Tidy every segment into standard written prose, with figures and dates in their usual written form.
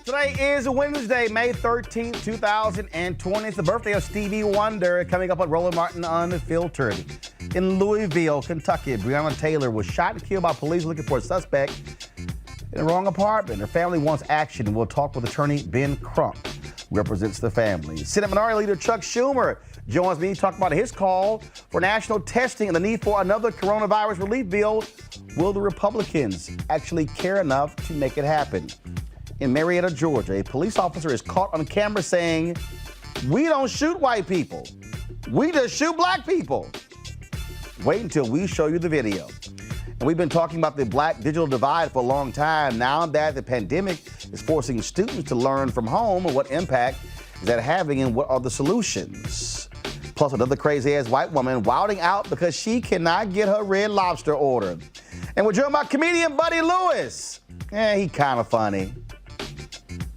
Today is Wednesday, May 13th, 2020. It's the birthday of Stevie Wonder. Coming up on Roland Martin Unfiltered. In Louisville, Kentucky, Breonna Taylor was shot and killed by police looking for a suspect in the wrong apartment. Her family wants action. We'll talk with attorney Ben Crump, who represents the family. Senate Minority Leader Chuck Schumer joins me to talk about his call for national testing and the need for another coronavirus relief bill. Will the Republicans actually care enough to make it happen? In Marietta, Georgia, a police officer is caught on camera saying, "We don't shoot white people. We just shoot black people." Wait until we show you the video. And we've been talking about the black digital divide for a long time. Now that the pandemic is forcing students to learn from home, what impact is that having and what are the solutions? Plus another crazy-ass white woman wilding out because she cannot get her Red Lobster order. And we're joined by comedian Buddy Lewis. Yeah, he kind of funny.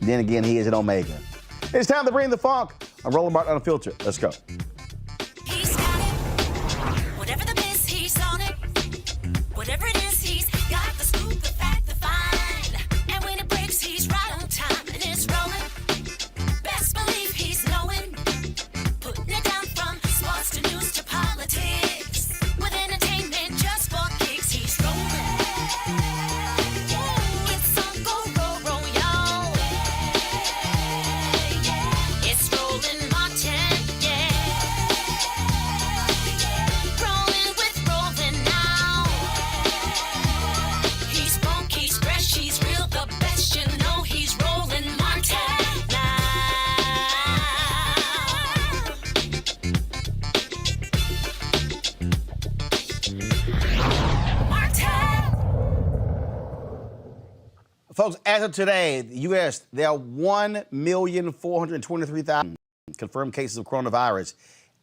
Then again, he is an Omega. It's time to bring the funk on Roland Martin Unfiltered. Let's go. He's got it. Whatever the miss, he's on it. Whatever it is, he's got the scoop, the fact, the find. And when it breaks, he's right on time and it's rolling. Best believe he's knowing. Putting it down from sports to news to politics. With entertainment just for kicks, he's rolling. It's on go, roll, y'all. It's Roland Martin, yeah. Rolling with Roland now. He's funk, he's fresh, he's real, the best, you know he's Roland Martin now. Martin. Folks, as of today, the U.S., there are 1,423,000 confirmed cases of coronavirus.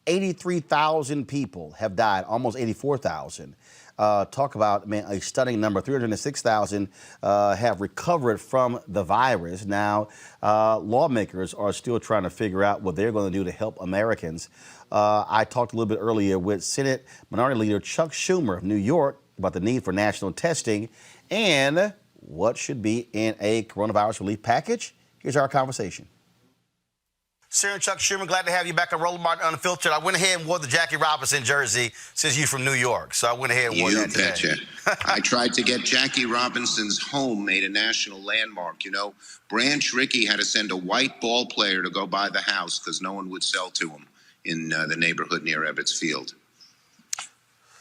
83,000 people have died, almost 84,000. Talk about, man, a stunning number. 306,000 have recovered from the virus. Now, lawmakers are still trying to figure out what they're going to do to help Americans. I talked a little bit earlier with Senate Minority Leader Chuck Schumer of New York about the need for national testing and what should be in a coronavirus relief package. Here's our conversation. Senator Chuck Schumer, glad to have you back on Roland Martin Unfiltered. I went ahead and wore the Jackie Robinson jersey since you're from New York, so I went ahead and wore that today. You betcha. I tried to get Jackie Robinson's home made a national landmark. You know, Branch Rickey had to send a white ball player to go buy the house because no one would sell to him in the neighborhood near Ebbets Field.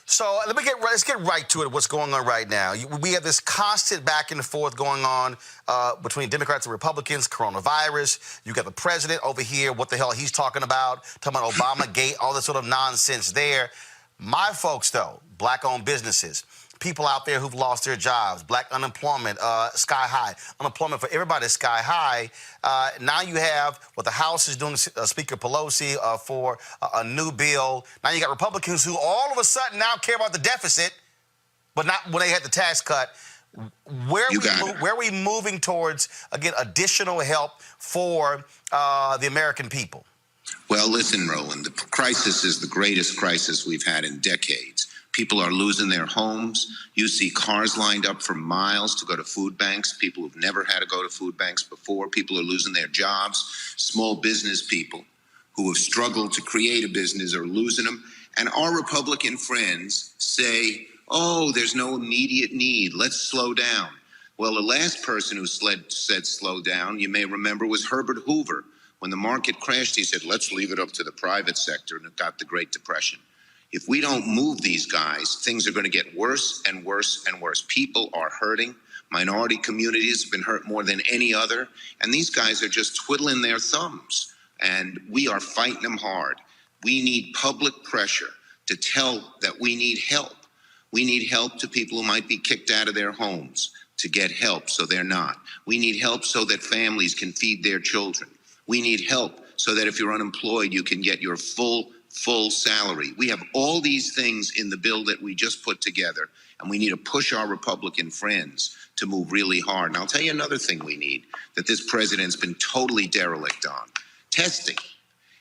So let's get right to it. What's going on right now? We have this constant back and forth going on between Democrats and Republicans. Coronavirus. You got the president over here. What the hell he's talking about Obama Gate, all this sort of nonsense there. My folks, though, black-owned businesses, people out there who've lost their jobs, black unemployment sky high, unemployment for everybody is sky high. Now you have what the House is doing, Speaker Pelosi, for a new bill. Now you got Republicans who all of a sudden now care about the deficit, but not when they had the tax cut. Where are we moving towards, again, additional help for the American people? Well, listen, Roland, the crisis is the greatest crisis we've had in decades. People are losing their homes. You see cars lined up for miles to go to food banks. People who've never had to go to food banks before. People are losing their jobs. Small business people who have struggled to create a business are losing them. And our Republican friends say, oh, there's no immediate need. Let's slow down. Well, the last person who said slow down, you may remember, was Herbert Hoover. When the market crashed, he said, let's leave it up to the private sector, and it got the Great Depression. If we don't move these guys, things are going to get worse and worse and worse. People are hurting. Minority communities have been hurt more than any other. And these guys are just twiddling their thumbs. And we are fighting them hard. We need public pressure to tell that we need help. We need help to people who might be kicked out of their homes to get help so they're not. We need help so that families can feed their children. We need help so that if you're unemployed, you can get your full salary. We have all these things in the bill that we just put together, and we need to push our Republican friends to move really hard. And I'll tell you another thing we need that this president's been totally derelict on. Testing.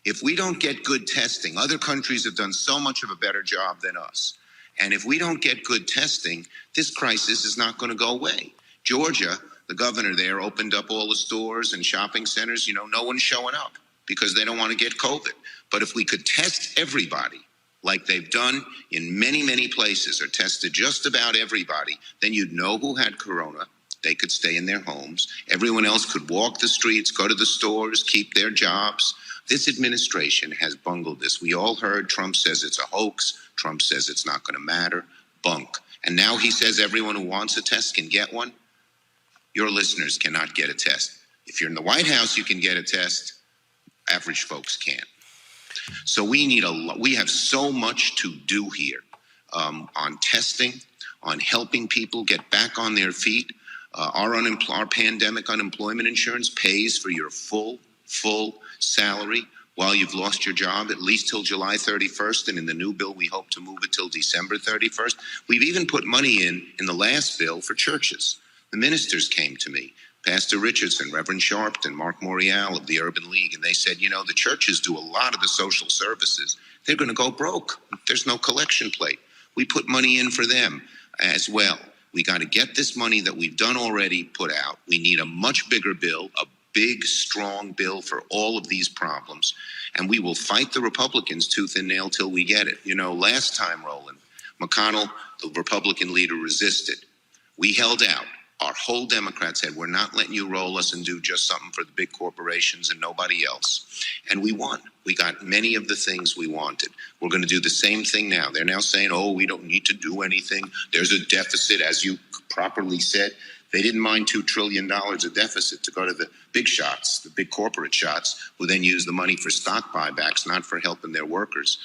If we don't get good testing, other countries have done so much of a better job than us. And if we don't get good testing, this crisis is not going to go away. Georgia The governor there opened up all the stores and shopping centers. You know, no one's showing up because they don't want to get COVID. But if we could test everybody like they've done in many, many places, or tested just about everybody, then you'd know who had corona. They could stay in their homes. Everyone else could walk the streets, go to the stores, keep their jobs. This administration has bungled this. We all heard Trump says it's a hoax. Trump says it's not going to matter. Bunk. And now he says everyone who wants a test can get one. Your listeners cannot get a test. If you're in the White House, you can get a test. Average folks can't. So we have so much to do here on testing, on helping people get back on their feet. Our pandemic unemployment insurance pays for your full salary while you've lost your job, at least till July 31st. And in the new bill, we hope to move it till December 31st. We've even put money in the last bill for churches. The ministers came to me, Pastor Richardson, Reverend Sharpton, Mark Morial of the Urban League, and they said, you know, the churches do a lot of the social services. They're going to go broke. There's no collection plate. We put money in for them as well. We got to get this money that we've done already put out. We need a much bigger bill, a big, strong bill for all of these problems. And we will fight the Republicans tooth and nail till we get it. You know, last time, Roland, McConnell, the Republican leader, resisted. We held out. Our whole Democrats said, we're not letting you roll us and do just something for the big corporations and nobody else. And we won. We got many of the things we wanted. We're going to do the same thing now. They're now saying, oh, we don't need to do anything. There's a deficit, as you properly said. They didn't mind $2 trillion of deficit to go to the big shots, the big corporate shots, who then use the money for stock buybacks, not for helping their workers.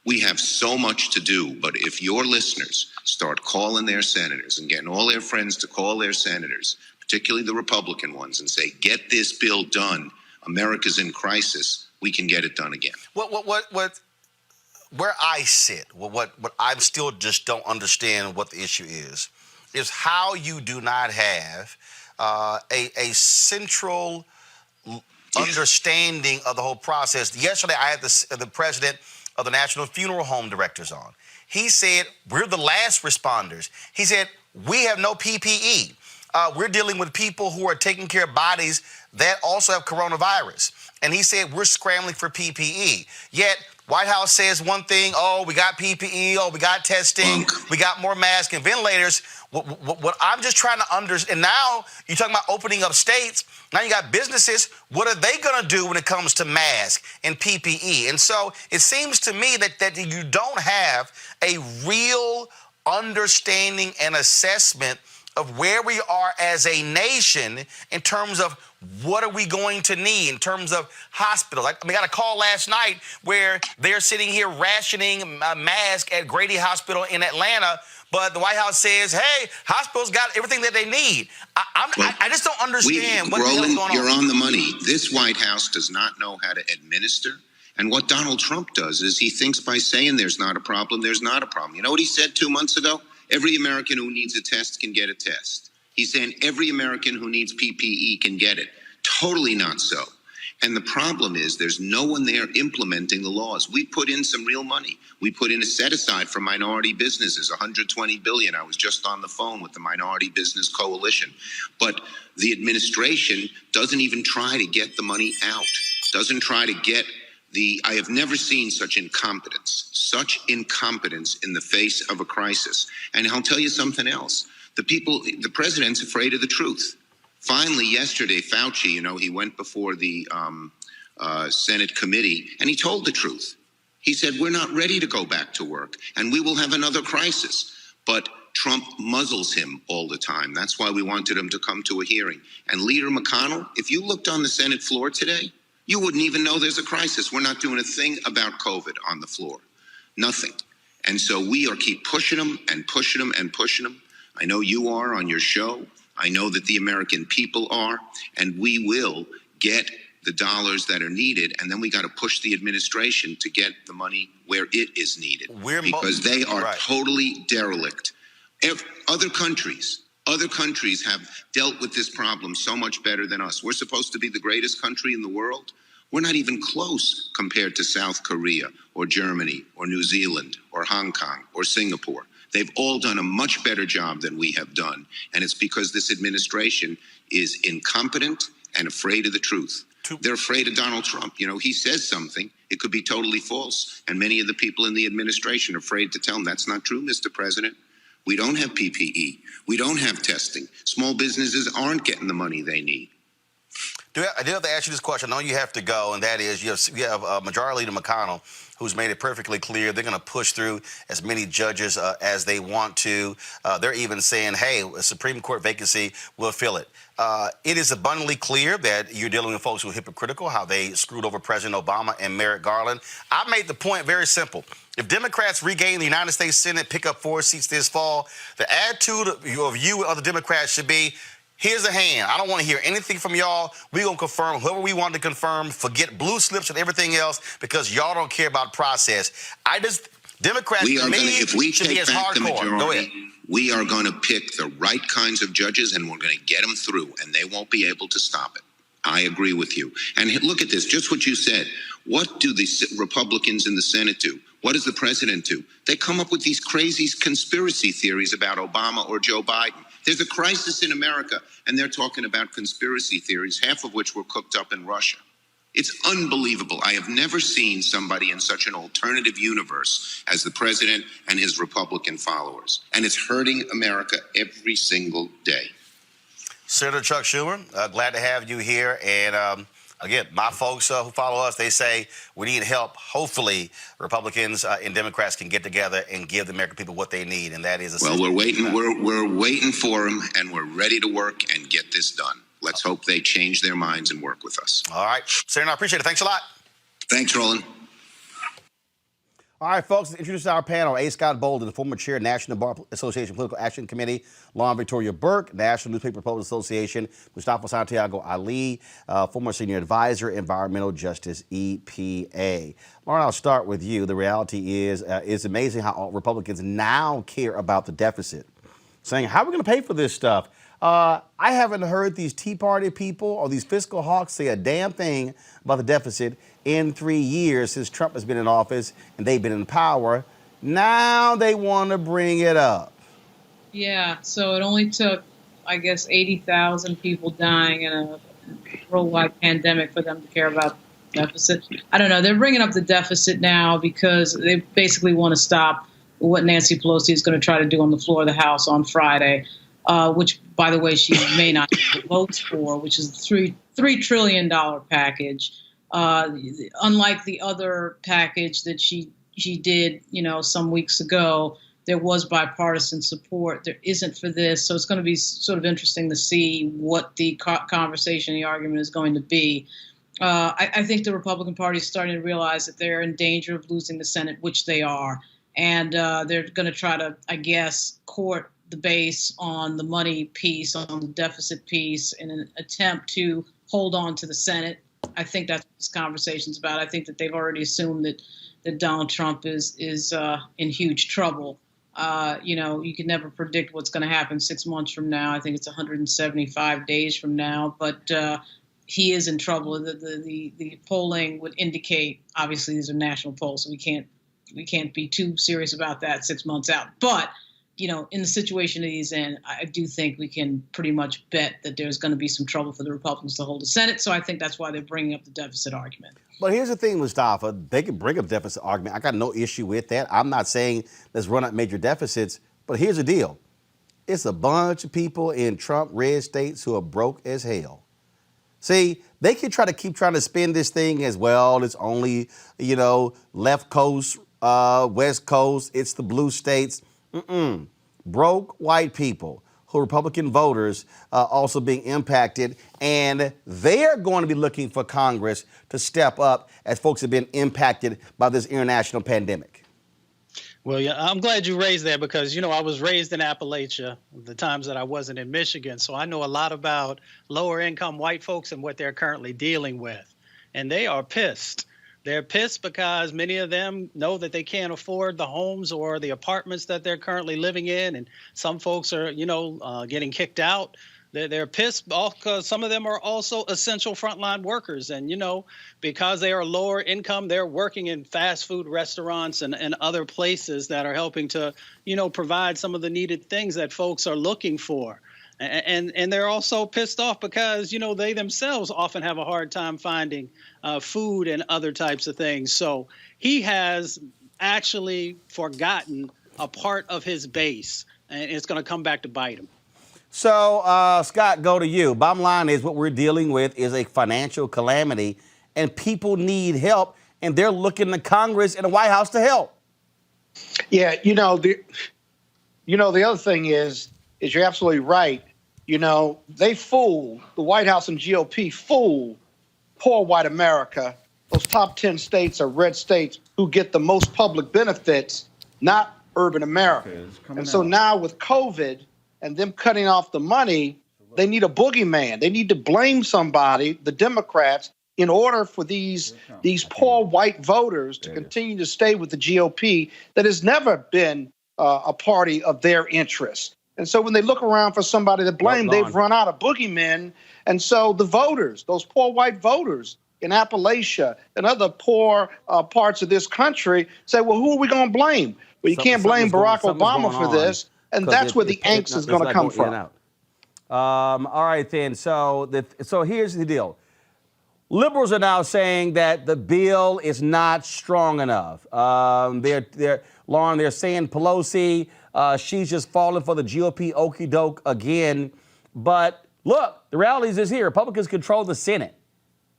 We have so much to do, but if your listeners start calling their senators and getting all their friends to call their senators, particularly the Republican ones, and say, get this bill done, America's in crisis, we can get it done again. Where I sit, what I still just don't understand what the issue is how you do not have a central understanding of the whole process. Yesterday, I had the president of the National Funeral Home Directors on. He said, we're the last responders. He said, we have no PPE. We're dealing with people who are taking care of bodies that also have coronavirus. And he said, we're scrambling for PPE. Yet, White House says one thing, oh, we got PPE, oh, we got testing, we got more masks and ventilators. What I'm just trying to understand, and now you're talking about opening up states, now you got businesses, what are they going to do when it comes to masks and PPE? And so it seems to me that you don't have a real understanding and assessment of where we are as a nation in terms of what are we going to need in terms of hospitals. I got a call last night where they're sitting here rationing a mask at Grady Hospital in Atlanta, but the White House says, hey, hospitals got everything that they need. I just don't understand what the hell is going on. You're on the money. This White House does not know how to administer. And what Donald Trump does is he thinks by saying there's not a problem, there's not a problem. You know what he said 2 months ago? Every American who needs a test can get a test. He's saying every American who needs PPE can get it. Totally not so. And the problem is there's no one there implementing the laws. We put in some real money. We put in a set aside for minority businesses, $120 billion. I was just on the phone with the Minority Business Coalition. But the administration doesn't even try to get the money out, doesn't try to get I have never seen such incompetence in the face of a crisis. And I'll tell you something else. The president's afraid of the truth. Finally, yesterday, Fauci, he went before the Senate committee and he told the truth. He said, we're not ready to go back to work and we will have another crisis. But Trump muzzles him all the time. That's why we wanted him to come to a hearing. And Leader McConnell, if you looked on the Senate floor today, you wouldn't even know there's a crisis. We're not doing a thing about COVID on the floor. Nothing. And so we keep pushing them and pushing them and pushing them. I know you are on your show. I know that the American people are. And we will get the dollars that are needed. And then we got to push the administration to get the money where it is needed. Because they are totally derelict. Other countries have dealt with this problem so much better than us. We're supposed to be the greatest country in the world. We're not even close compared to South Korea or Germany or New Zealand or Hong Kong or Singapore. They've all done a much better job than we have done. And it's because this administration is incompetent and afraid of the truth. They're afraid of Donald Trump. You know, he says something, it could be totally false. And many of the people in the administration are afraid to tell him that's not true, Mr. President. We don't have PPE. We don't have testing. Small businesses aren't getting the money they need. I do have to ask you this question. I know you have to go, and that is you have Majority Leader McConnell, who's made it perfectly clear they're going to push through as many judges as they want to. They're even saying, hey, a Supreme Court vacancy, we'll fill it. It is abundantly clear that you're dealing with folks who are hypocritical, how they screwed over President Obama and Merrick Garland. I made the point very simple. If Democrats regain the United States Senate, pick up 4 seats this fall, the attitude of you and other Democrats should be, here's a hand. I don't want to hear anything from y'all. We're going to confirm whoever we want to confirm. Forget blue slips and everything else because y'all don't care about process. Democrats if we should be take as back the hardcore. Go ahead. majority, we are going to pick the right kinds of judges and we're going to get them through and they won't be able to stop it. I agree with you. And look at this, just what you said. What do the Republicans in the Senate do? What does the president do? They come up with these crazy conspiracy theories about Obama or Joe Biden. There's a crisis in America, and they're talking about conspiracy theories, half of which were cooked up in Russia. It's unbelievable. I have never seen somebody in such an alternative universe as the president and his Republican followers. And it's hurting America every single day. Senator Chuck Schumer, glad to have you here. And again, my folks who follow us, they say we need help. Hopefully, Republicans and Democrats can get together and give the American people what they need, and that is we're waiting. We're waiting for them, and we're ready to work and get this done. Let's hope they change their minds and work with us. All right, Senator, I appreciate it. Thanks a lot. Thanks, Roland. All right, folks, let's introduce our panel. A. Scott Bolden, the former chair, National Bar Association Political Action Committee. Lauren Victoria Burke, National Newspaper Republican Association. Mustafa Santiago Ali, former senior advisor, Environmental Justice, EPA. Lauren, I'll start with you. The reality is, it's amazing how all Republicans now care about the deficit, saying, how are we going to pay for this stuff? I haven't heard these Tea Party people or these fiscal hawks say a damn thing about the deficit in 3 years since Trump has been in office and they've been in power. Now they want to bring it up. Yeah, so it only took, I guess, 80,000 people dying in a worldwide pandemic for them to care about the deficit. I don't know. They're bringing up the deficit now because they basically want to stop what Nancy Pelosi is going to try to do on the floor of the House on Friday. Which, by the way, she may not get the votes for, which is the $3 trillion package. Unlike the other package that she did, some weeks ago, there was bipartisan support. There isn't for this. So it's going to be sort of interesting to see what the conversation, the argument is going to be. I think the Republican Party is starting to realize that they're in danger of losing the Senate, which they are. And they're going to try to, I guess, court the base on the money piece, on the deficit piece, in an attempt to hold on to the Senate. I think that's what this conversation's about. I think that they've already assumed that Donald Trump is in huge trouble. You can never predict what's going to happen 6 months from now. I think it's 175 days from now, but he is in trouble. The polling would indicate, obviously these are national polls, so we can't be too serious about that 6 months out. But in the situation that he's in, I do think we can pretty much bet that there's going to be some trouble for the Republicans to hold the Senate. So I think that's why they're bringing up the deficit argument. But here's the thing, Mustafa. They can bring up deficit argument. I got no issue with that. I'm not saying let's run up major deficits. But here's the deal. It's a bunch of people in Trump red states who are broke as hell. See, they can keep trying to spin this thing as, well, it's only, left coast, west coast, it's the blue states. Broke white people who are Republican voters also being impacted, and they're going to be looking for Congress to step up as folks have been impacted by this international pandemic. Well, yeah, I'm glad you raised that because, I was raised in Appalachia the times that I wasn't in Michigan. So I know a lot about lower income white folks and what they're currently dealing with. And they are pissed. They're pissed because many of them know that they can't afford the homes or the apartments that they're currently living in. And some folks are, getting kicked out. They're pissed off because some of them are also essential frontline workers. And, because they are lower income, they're working in fast food restaurants and other places that are helping to, provide some of the needed things that folks are looking for. And they're also pissed off because, they themselves often have a hard time finding food and other types of things. So he has actually forgotten a part of his base, and it's going to come back to bite him. So, Scott, go to you. Bottom line is what we're dealing with is a financial calamity, and people need help, and they're looking to Congress and the White House to help. Yeah, the other thing is you're absolutely right. They fool, the White House and GOP fool poor white America. Those top 10 states are red states who get the most public benefits, not urban America. And so now with COVID and them cutting off the money, they need a boogeyman. They need to blame somebody, the Democrats, in order for these poor white voters to continue to stay with the GOP that has never been a party of their interest. And so when they look around for somebody to blame, they've run out of boogeymen. And so the voters, those poor white voters in Appalachia and other poor parts of this country say, well, who are we going to blame? Well, you can't blame Barack Obama for this. And that's where the angst is going to come from. All right, then. So here's the deal. Liberals are now saying that the bill is not strong enough. Lauren, they're saying Pelosi, she's just falling for the GOP okey doke again. But look, the reality is here. Republicans control the Senate.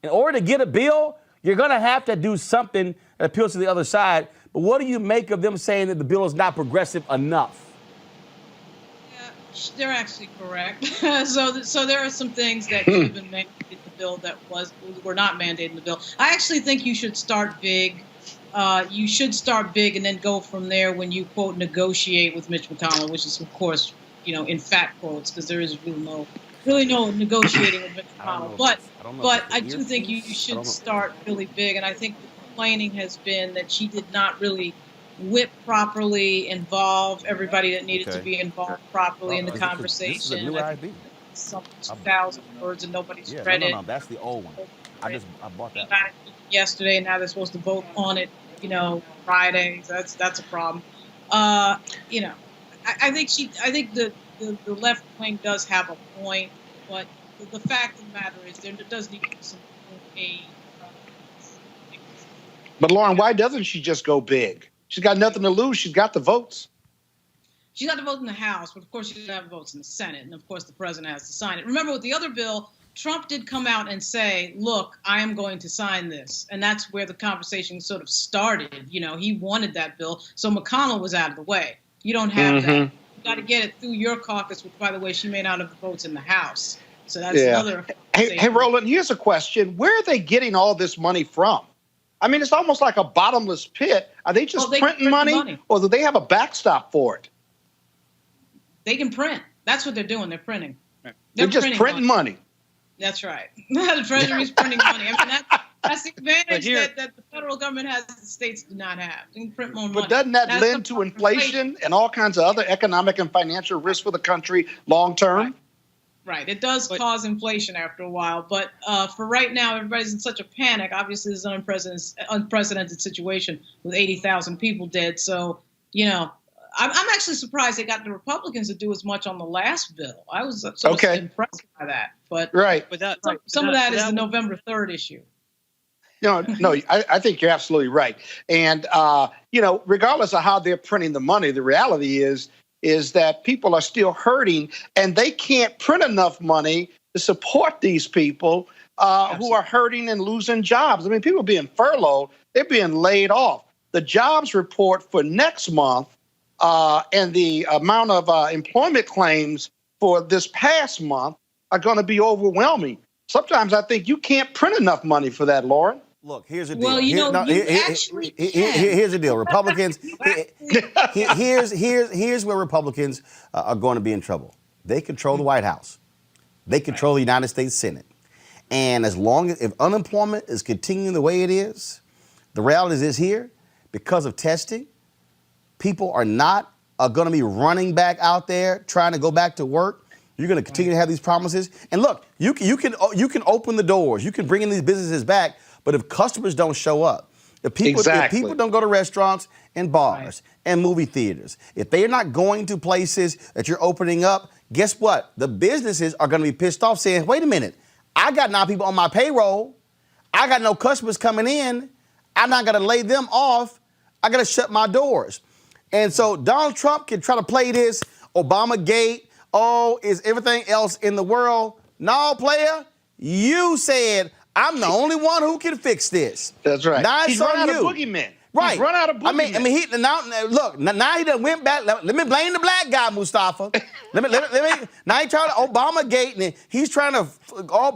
In order to get a bill, you're going to have to do something that appeals to the other side. But what do you make of them saying that the bill is not progressive enough? Yeah, they're actually correct. So there are some things that should have been mandated in the bill that were not mandated in the bill. I actually think you should start big. You should start big and then go from there when you, quote, negotiate with Mitch McConnell, which is, of course, in fat quotes, because there is really no negotiating with Mitch McConnell. But I do think you should start really big. And I think the complaining has been that she did not really whip properly, involve everybody that needed to be involved properly in the conversation. This is a new ID. Some 2,000 words and nobody's read it. No, that's the old one. I bought that. Got it yesterday, and now they're supposed to vote on it, Friday. So that's a problem. I think the left wing does have a point, but the fact of the matter is there does need to be some aid. But Lauren, why doesn't she just go big? She's got nothing to lose. She's got the votes. She's got the vote in the House, but of course she doesn't have votes in the Senate, and of course the president has to sign it. Remember, with the other bill, Trump did come out and say, look, I am going to sign this. And that's where the conversation sort of started. He wanted that bill. So McConnell was out of the way. You don't have that. You got to get it through your caucus, which, by the way, she may not have the votes in the House. So that's another. Hey, Roland, here's a question. Where are they getting all this money from? I mean, it's almost like a bottomless pit. Are they just printing money, or do they have a backstop for it? They can print. That's what they're doing. They're printing. They're just printing money. That's right. The Treasury's printing money. I mean, that's the advantage that the federal government has that the states do not have. They can print more money. But doesn't that lend to inflation and all kinds of other economic and financial risks for the country long term? Right. It does cause inflation after a while. But for right now, everybody's in such a panic. Obviously, this is an unprecedented situation with 80,000 people dead. So, I'm actually surprised they got the Republicans to do as much on the last bill. I was sort of impressed by that. But some of that is the November 3rd issue. No, I think you're absolutely right. And, regardless of how they're printing the money, the reality is that people are still hurting, and they can't print enough money to support these people who are hurting and losing jobs. I mean, people being furloughed, they're being laid off. The jobs report for next month and the amount of employment claims for this past month are going to be overwhelming. Sometimes I think you can't print enough money for that, Lauren. Look, here's the deal. Well, here's the deal. Republicans, here's where Republicans are going to be in trouble. They control the White House. They control the United States Senate. And as long as if unemployment is continuing the way it is, the reality is here, because of testing, people are going to be running back out there trying to go back to work. You're going to continue to have these promises. And look, you can open the doors. You can bring in these businesses back. But if customers don't show up, if people don't go to restaurants and bars and movie theaters, if they are not going to places that you're opening up, guess what? The businesses are going to be pissed off saying, wait a minute, I got 9 people on my payroll. I got no customers coming in. I'm not going to lay them off. I got to shut my doors. And so Donald Trump can try to play this Obamagate. Oh, is everything else in the world? No, player, you said I'm the only one who can fix this. That's right. Now He's run out of boogeymen. Right. He's run out of boogeymen. I mean, now he done went back. Let me blame the black guy, Mustafa. let me. Now he trying to Obamagate, and he's trying to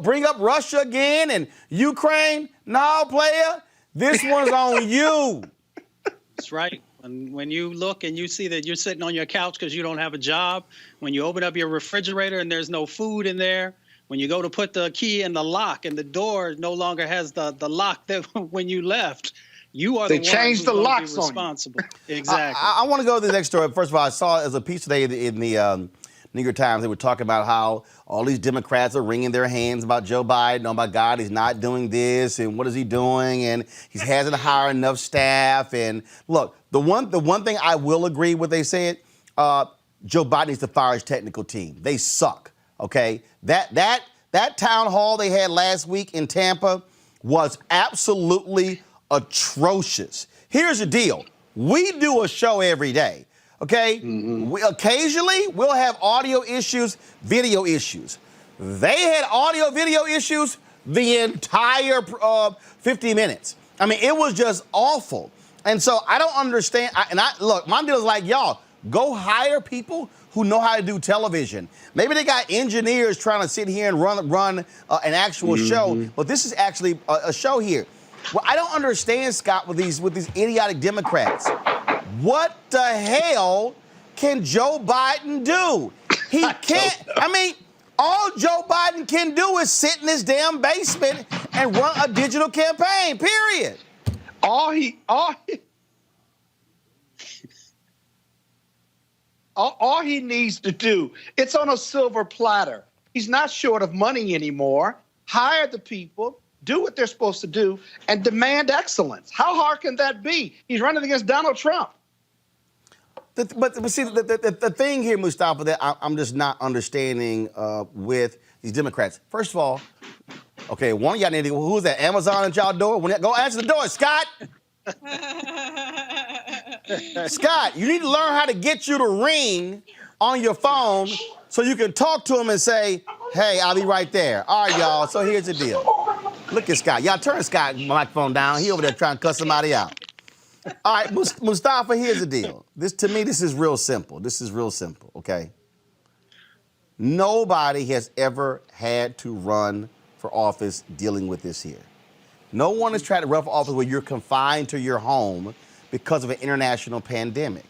bring up Russia again and Ukraine. No, player, this one's on you. That's right. And when you look and you see that you're sitting on your couch because you don't have a job, when you open up your refrigerator and there's no food in there, when you go to put the key in the lock and the door no longer has the lock that when you left, you are the one who's the locks be responsible. on you. Exactly. I want to go to the next story. First of all, I saw as a piece today in the New York Times, they were talking about how all these Democrats are wringing their hands about Joe Biden. Oh my God, he's not doing this, and what is he doing? And he hasn't hired enough staff. And look, the one thing I will agree with, they said, Joe Biden needs to fire his technical team. They suck. Okay, that town hall they had last week in Tampa was absolutely atrocious. Here's the deal: we do a show every day. Okay, occasionally we'll have audio issues, video issues. They had audio, video issues the entire 50 minutes. I mean, it was just awful. And so I don't understand. Look, my deal is like, y'all, go hire people who know how to do television. Maybe they got engineers trying to sit here and run an actual show, but this is actually a show here. Well, I don't understand, Scott, with these idiotic Democrats. What the hell can Joe Biden do? He can't. I mean, all Joe Biden can do is sit in his damn basement and run a digital campaign, period. All he needs to do, it's on a silver platter. He's not short of money anymore. Hire the people, do what they're supposed to do, and demand excellence. How hard can that be? He's running against Donald Trump. But see, the thing here, Mustafa, that I'm just not understanding with these Democrats. First of all, okay, one of y'all need to, who's that, Amazon at y'all door? Go answer the door, Scott. Scott, you need to learn how to get you to ring on your phone so you can talk to him and say, hey, I'll be right there. All right, y'all, so here's the deal. Look at Scott. Y'all turn Scott's microphone down. He over there trying to cuss somebody out. All right, Mustafa, here's the deal. To me, this is real simple. This is real simple, okay? Nobody has ever had to run for office dealing with this here. No one has tried to run for office where you're confined to your home because of an international pandemic.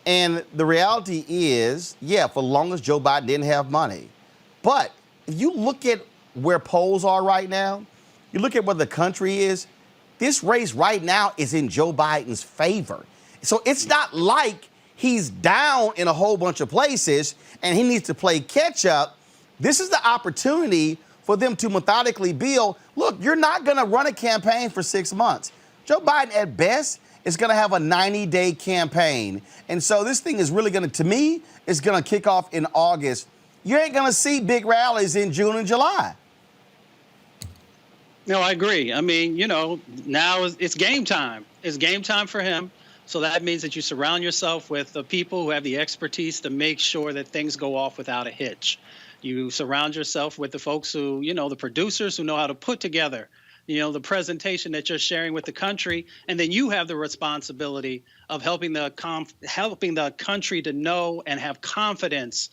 And the reality is, yeah, for long as Joe Biden didn't have money. But if you look at where polls are right now, you look at where the country is, this race right now is in Joe Biden's favor. So it's not like he's down in a whole bunch of places and he needs to play catch up. This is the opportunity for them to methodically build. Look, you're not going to run a campaign for 6 months. Joe Biden, at best, is going to have a 90-day campaign. And so this thing is really going to me, it's going to kick off in August. You ain't going to see big rallies in June and July. No, I agree. I mean, now it's game time. It's game time for him. So that means that you surround yourself with the people who have the expertise to make sure that things go off without a hitch. You surround yourself with the folks who, the producers who know how to put together, the presentation that you're sharing with the country. And then you have the responsibility of helping the country to know and have confidence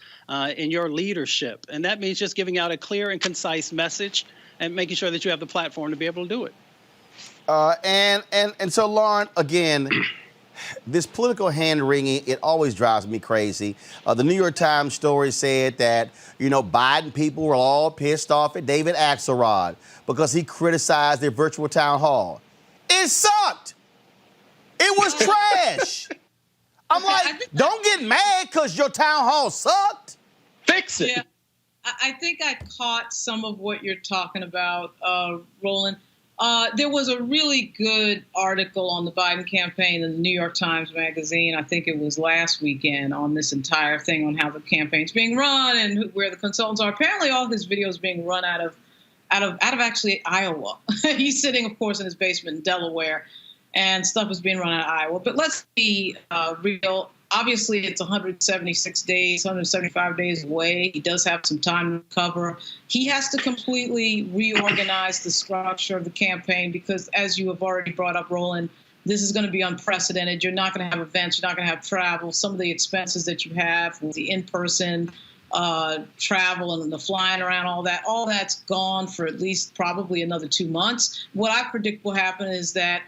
in your leadership. And that means just giving out a clear and concise message and making sure that you have the platform to be able to do it. And so, Lauren, again, this political hand-wringing, it always drives me crazy. The New York Times story said that, Biden people were all pissed off at David Axelrod because he criticized their virtual town hall. It sucked. It was trash. I'm like, don't get mad because your town hall sucked. Fix it. Yeah, I think I caught some of what you're talking about, Roland. There was a really good article on the Biden campaign in the New York Times Magazine. I think it was last weekend, on this entire thing on how the campaign's being run and where the consultants are. Apparently, all his videos being run out of actually Iowa. He's sitting, of course, in his basement in Delaware, and stuff is being run out of Iowa. But let's be real. Obviously, it's 176 days, 175 days away. He does have some time to recover. He has to completely reorganize the structure of the campaign because, as you have already brought up, Roland, this is going to be unprecedented. You're not going to have events. You're not going to have travel. Some of the expenses that you have with the in-person travel and the flying around, all that's gone for at least probably another 2 months. What I predict will happen is that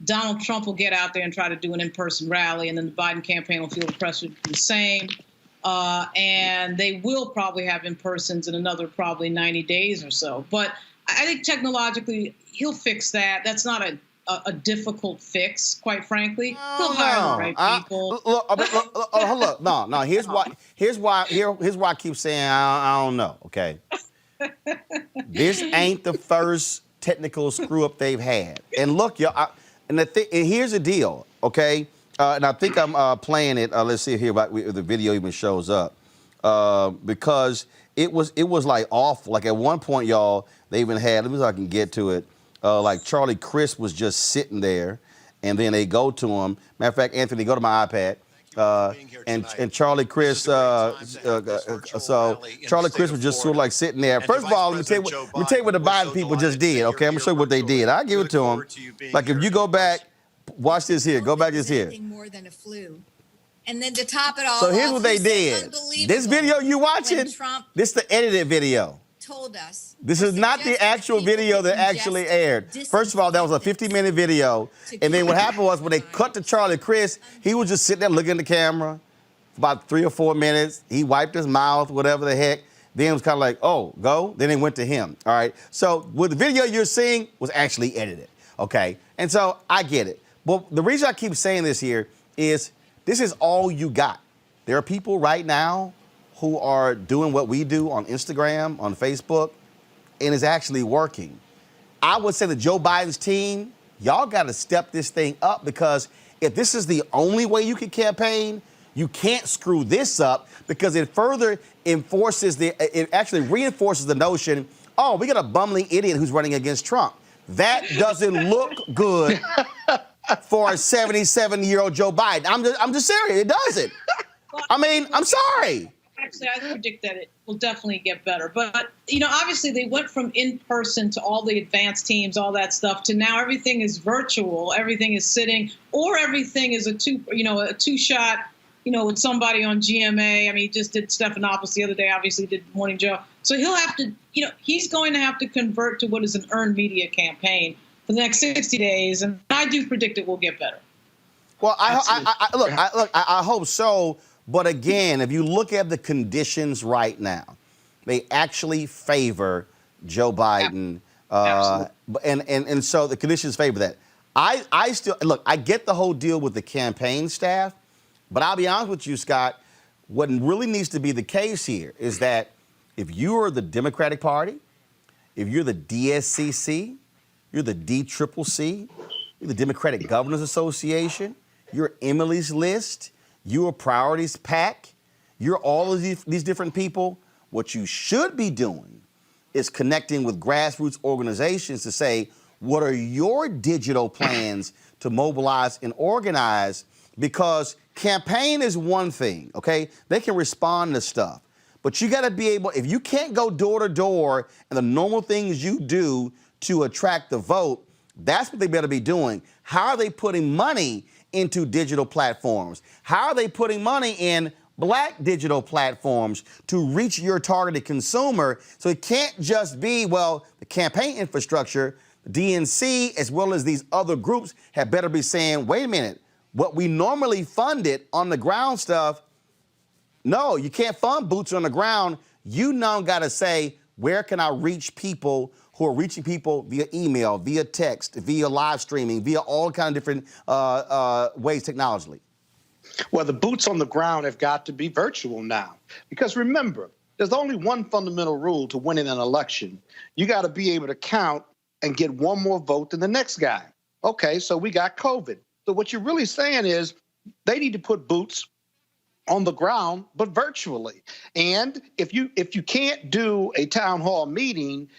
Donald Trump will get out there and try to do an in-person rally, and then the Biden campaign will feel the pressure to do the same. And they will probably have in-persons in another probably 90 days or so. But I think technologically he'll fix that. That's not a difficult fix, quite frankly. He'll hire the right people. Look, no. Here's why I keep saying I don't know. Okay, this ain't the first technical screw up they've had. And look, y'all. And here's the deal, okay? And I think I'm playing it. Let's see here if the video even shows up, because it was like awful. Like at one point, y'all, they even had. Let me see if I can get to it. Like Charlie Crist was just sitting there, and then they go to him. Matter of fact, Anthony, go to my iPad. And Charlie Crist, so Charlie Crist was just sort of like sitting there. First of all, let me tell you what the Biden people just did, okay? I'm gonna show you what they did. I give it to them. Like if you go back, watch this here. Go back this here. More than a flu. And then to top it all so here's off, what they did. This video you watching, this is the edited video. Told us. This is not the actual video that actually aired. First of all, that was a 50-minute video. And then what happened was when they cut to Charlie Crist, he was just sitting there looking at the camera for about 3 or 4 minutes. He wiped his mouth, whatever the heck. Then it was kind of like, oh, go. Then they went to him. All right. So what the video you're seeing was actually edited. Okay. And so I get it. But the reason I keep saying this here is this is all you got. There are people right now who are doing what we do on Instagram, on Facebook, and is actually working. I would say that Joe Biden's team, y'all got to step this thing up, because if this is the only way you can campaign, you can't screw this up, because it further it actually reinforces the notion, oh, we got a bumbling idiot who's running against Trump. That doesn't look good for a 77-year-old Joe Biden. I'm just serious. It doesn't. I mean, I'm sorry. Actually, I predict that it will definitely get better. But, obviously they went from in-person to all the advanced teams, all that stuff, to now everything is virtual. Everything is sitting, or everything is a two-shot, with somebody on GMA. I mean, he just did Stephanopoulos the other day, obviously did Morning Joe. So he'll have to, he's going to have to convert to what is an earned media campaign for the next 60 days. And I do predict it will get better. Well, I hope so. But again, if you look at the conditions right now, they actually favor Joe Biden. And so the conditions favor that. I still, look, I get the whole deal with the campaign staff, but I'll be honest with you, Scott, what really needs to be the case here is that if you are the Democratic Party, if you're the DSCC, you're the DCCC, you're the Democratic Governors Association, you're Emily's List, you're a Priorities PAC, you're all of these different people, what you should be doing is connecting with grassroots organizations to say, what are your digital plans to mobilize and organize? Because campaign is one thing, okay? They can respond to stuff. But you gotta be able, if you can't go door to door and the normal things you do to attract the vote, that's what they better be doing. How are they putting money into digital platforms? How are they putting money in black digital platforms to reach your targeted consumer? So it can't just be, well, the campaign infrastructure, the DNC, as well as these other groups have better be saying, wait a minute, what we normally funded on the ground stuff, no, you can't fund boots on the ground. You now gotta say, where can I reach people who are reaching people via email, via text, via live streaming, via all kind of different ways technologically? Well, the boots on the ground have got to be virtual now. Because remember, there's only one fundamental rule to winning an election. You got to be able to count and get one more vote than the next guy. Okay, so we got COVID. So what you're really saying is they need to put boots on the ground, but virtually. And if you can't do a town hall meeting,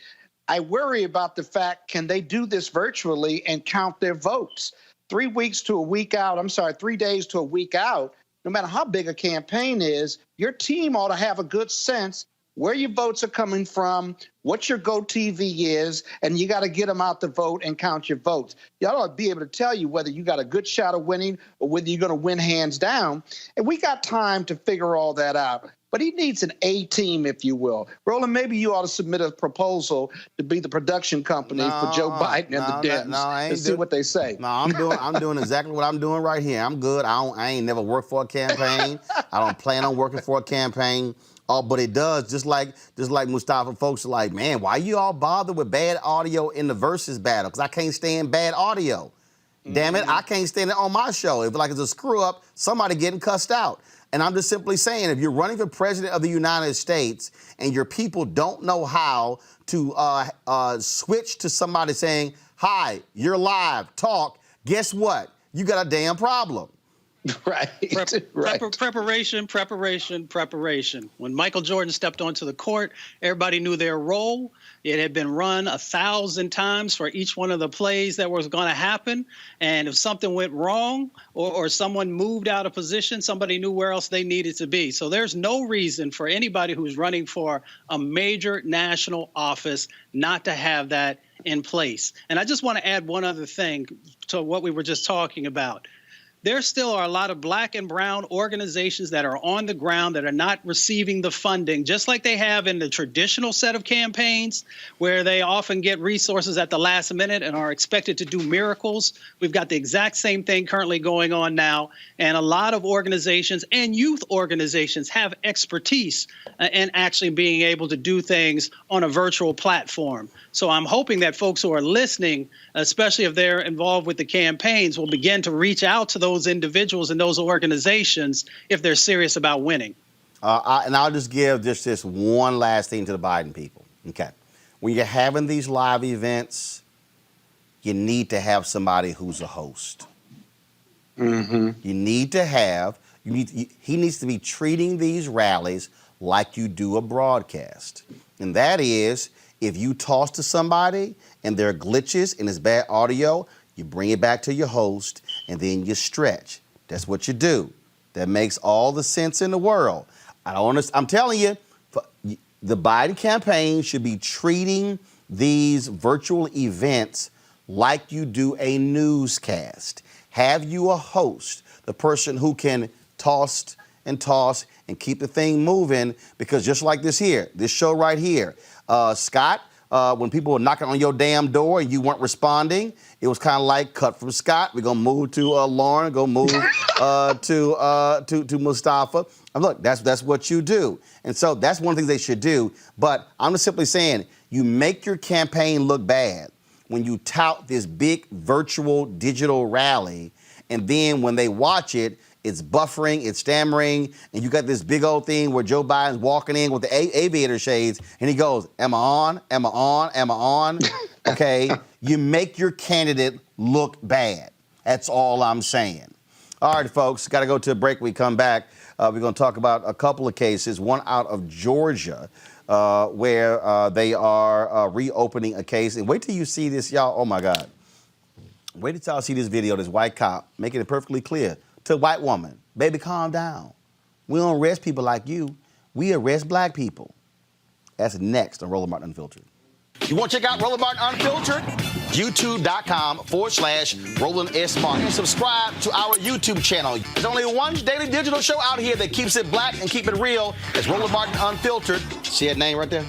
I worry about the fact, can they do this virtually and count their votes? 3 weeks to a week out, 3 days to a week out, no matter how big a campaign is, your team ought to have a good sense where your votes are coming from, what your GoTV is, and you got to get them out to vote and count your votes. Y'all ought to be able to tell you whether you got a good shot of winning or whether you're going to win hands down. And we got time to figure all that out. But he needs an A team, if you will. Roland, maybe you ought to submit a proposal to be the production company for Joe Biden and the Dems and see what they say. No, I'm doing exactly what I'm doing right here. I'm good. I ain't never worked for a campaign. I don't plan on working for a campaign. Oh, but it does, just like Mustafa, folks are like, man, why you all bother with bad audio in the versus battle? Because I can't stand bad audio. Damn it, I can't stand it on my show. If it's a screw up, somebody getting cussed out. And I'm just simply saying, if you're running for president of the United States and your people don't know how to switch to somebody saying, hi, you're live, talk, guess what? You got a damn problem. Right. Preparation. When Michael Jordan stepped onto the court, everybody knew their role. It had been run 1,000 times for each one of the plays that was going to happen. And if something went wrong or someone moved out of position, somebody knew where else they needed to be. So there's no reason for anybody who's running for a major national office not to have that in place. And I just want to add one other thing to what we were just talking about. There still are a lot of black and brown organizations that are on the ground that are not receiving the funding, just like they have in the traditional set of campaigns, where they often get resources at the last minute and are expected to do miracles. We've got the exact same thing currently going on now. And a lot of organizations and youth organizations have expertise in actually being able to do things on a virtual platform. So I'm hoping that folks who are listening, especially if they're involved with the campaigns, will begin to reach out to those individuals and those organizations if they're serious about winning. And I'll just give just this one last thing to the Biden people. Okay. When you're having these live events, you need to have somebody who's a host. Mm-hmm. He needs to be treating these rallies like you do a broadcast. And that is, if you toss to somebody and there are glitches and it's bad audio, you bring it back to your host and then you stretch. That's what you do. That makes all the sense in the world. I'm telling you, the Biden campaign should be treating these virtual events like you do a newscast. Have you a host, the person who can toss and keep the thing moving, because just like this show right here, Scott, when people were knocking on your damn door and you weren't responding, it was kind of like cut from Scott. We're gonna move to Lauren, go move to Mustafa. And look, that's what you do. And so that's one thing they should do. But I'm just simply saying, you make your campaign look bad when you tout this big virtual digital rally, and then when they watch it, it's buffering, it's stammering, and you got this big old thing where Joe Biden's walking in with the aviator shades, and he goes, am I on? Am I on? Am I on? Okay, you make your candidate look bad. That's all I'm saying. All right, folks, got to go to a break. We come back. We're going to talk about a couple of cases, one out of Georgia, where they are reopening a case. And wait till you see this, y'all. Oh, my God. Wait till y'all see this video, this white cop making it perfectly clear to a white woman, baby, calm down. We don't arrest people like you. We arrest black people. That's next on Roland Martin Unfiltered. You want to check out Roland Martin Unfiltered? YouTube.com/Roland S. Martin. And subscribe to our YouTube channel. There's only one daily digital show out here that keeps it black and keep it real. It's Roland Martin Unfiltered. See that name right there?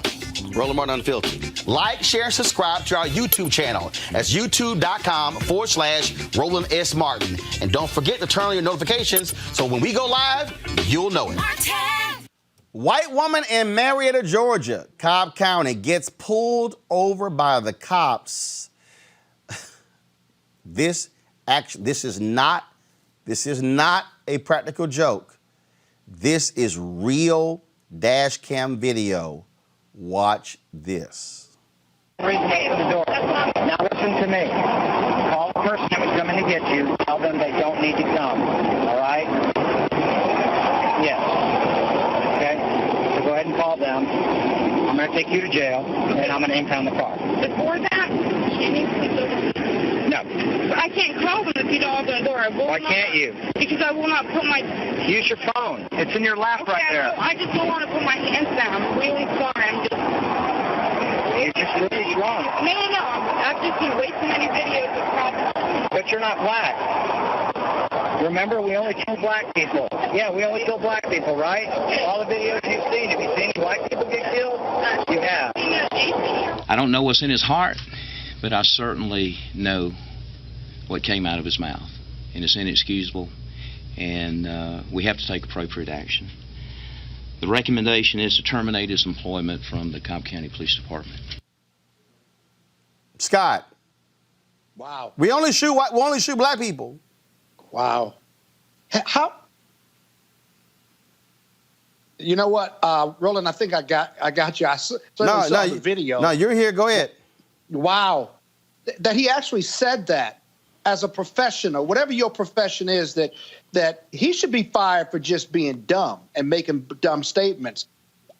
Roland Martin Unfiltered. Like, share, and subscribe to our YouTube channel. That's youtube.com/Roland S. Martin. And don't forget to turn on your notifications so when we go live, you'll know it. White woman in Marietta, Georgia, Cobb County, gets pulled over by the cops. This is not a practical joke. This is real dash cam video. Watch this. Raise the hand of the door. Now listen to me. Call the person that was coming to get you. Tell them they don't need to come. All right? Yes. Okay? So go ahead and call them. I'm going to take you to jail, and I'm going to impound the car. Before that, she needs to go to... No. But I can't call them if you don't open the door. Why can't you? Because I will not put my... Use your phone. It's in your lap right there. I just don't want to put my hands down. I'm really sorry. I'm just... You're just really wrong. No. I've just seen way too many videos of cops. But you're not black. Remember, we only kill black people. Yeah, we only kill black people, right? All the videos you've seen, have you seen black people get killed? You have. I don't know what's in his heart, but I certainly know what came out of his mouth. And it's inexcusable, and we have to take appropriate action. The recommendation is to terminate his employment from the Cobb County Police Department. Scott. Wow. We only shoot black people. Wow. How? You know what, Roland? I think I got you. I saw the video. No, you're here. Go ahead. Wow, that he actually said that as a professional, whatever your profession is, that he should be fired for just being dumb and making dumb statements.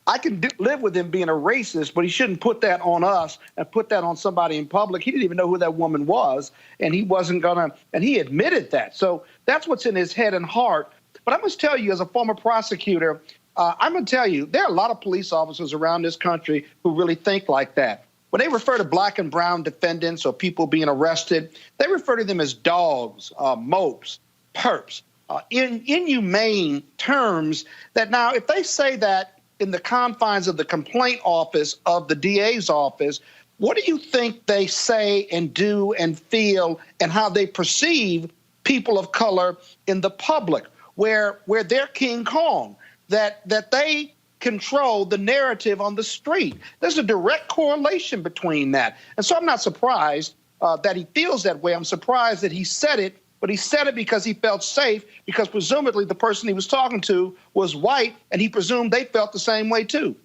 I can live with him being a racist, but he shouldn't put that on us and put that on somebody in public. He didn't even know who that woman was, and he wasn't gonna, and he admitted that. So that's what's in his head and heart. But I must tell you, as a former prosecutor, I'm gonna tell you, there are a lot of police officers around this country who really think like that. When they refer to black and brown defendants or people being arrested, they refer to them as dogs, mopes, perps, inhumane terms that now, if they say that in the confines of the complaint office of the DA's office, what do you think they say and do and feel and how they perceive people of color in the public, where they're King Kong, that they control the narrative on the street? There's a direct correlation between that. And so I'm not surprised that he feels that way. I'm surprised that he said it, but he said it because he felt safe, because presumably the person he was talking to was white, and he presumed they felt the same way too.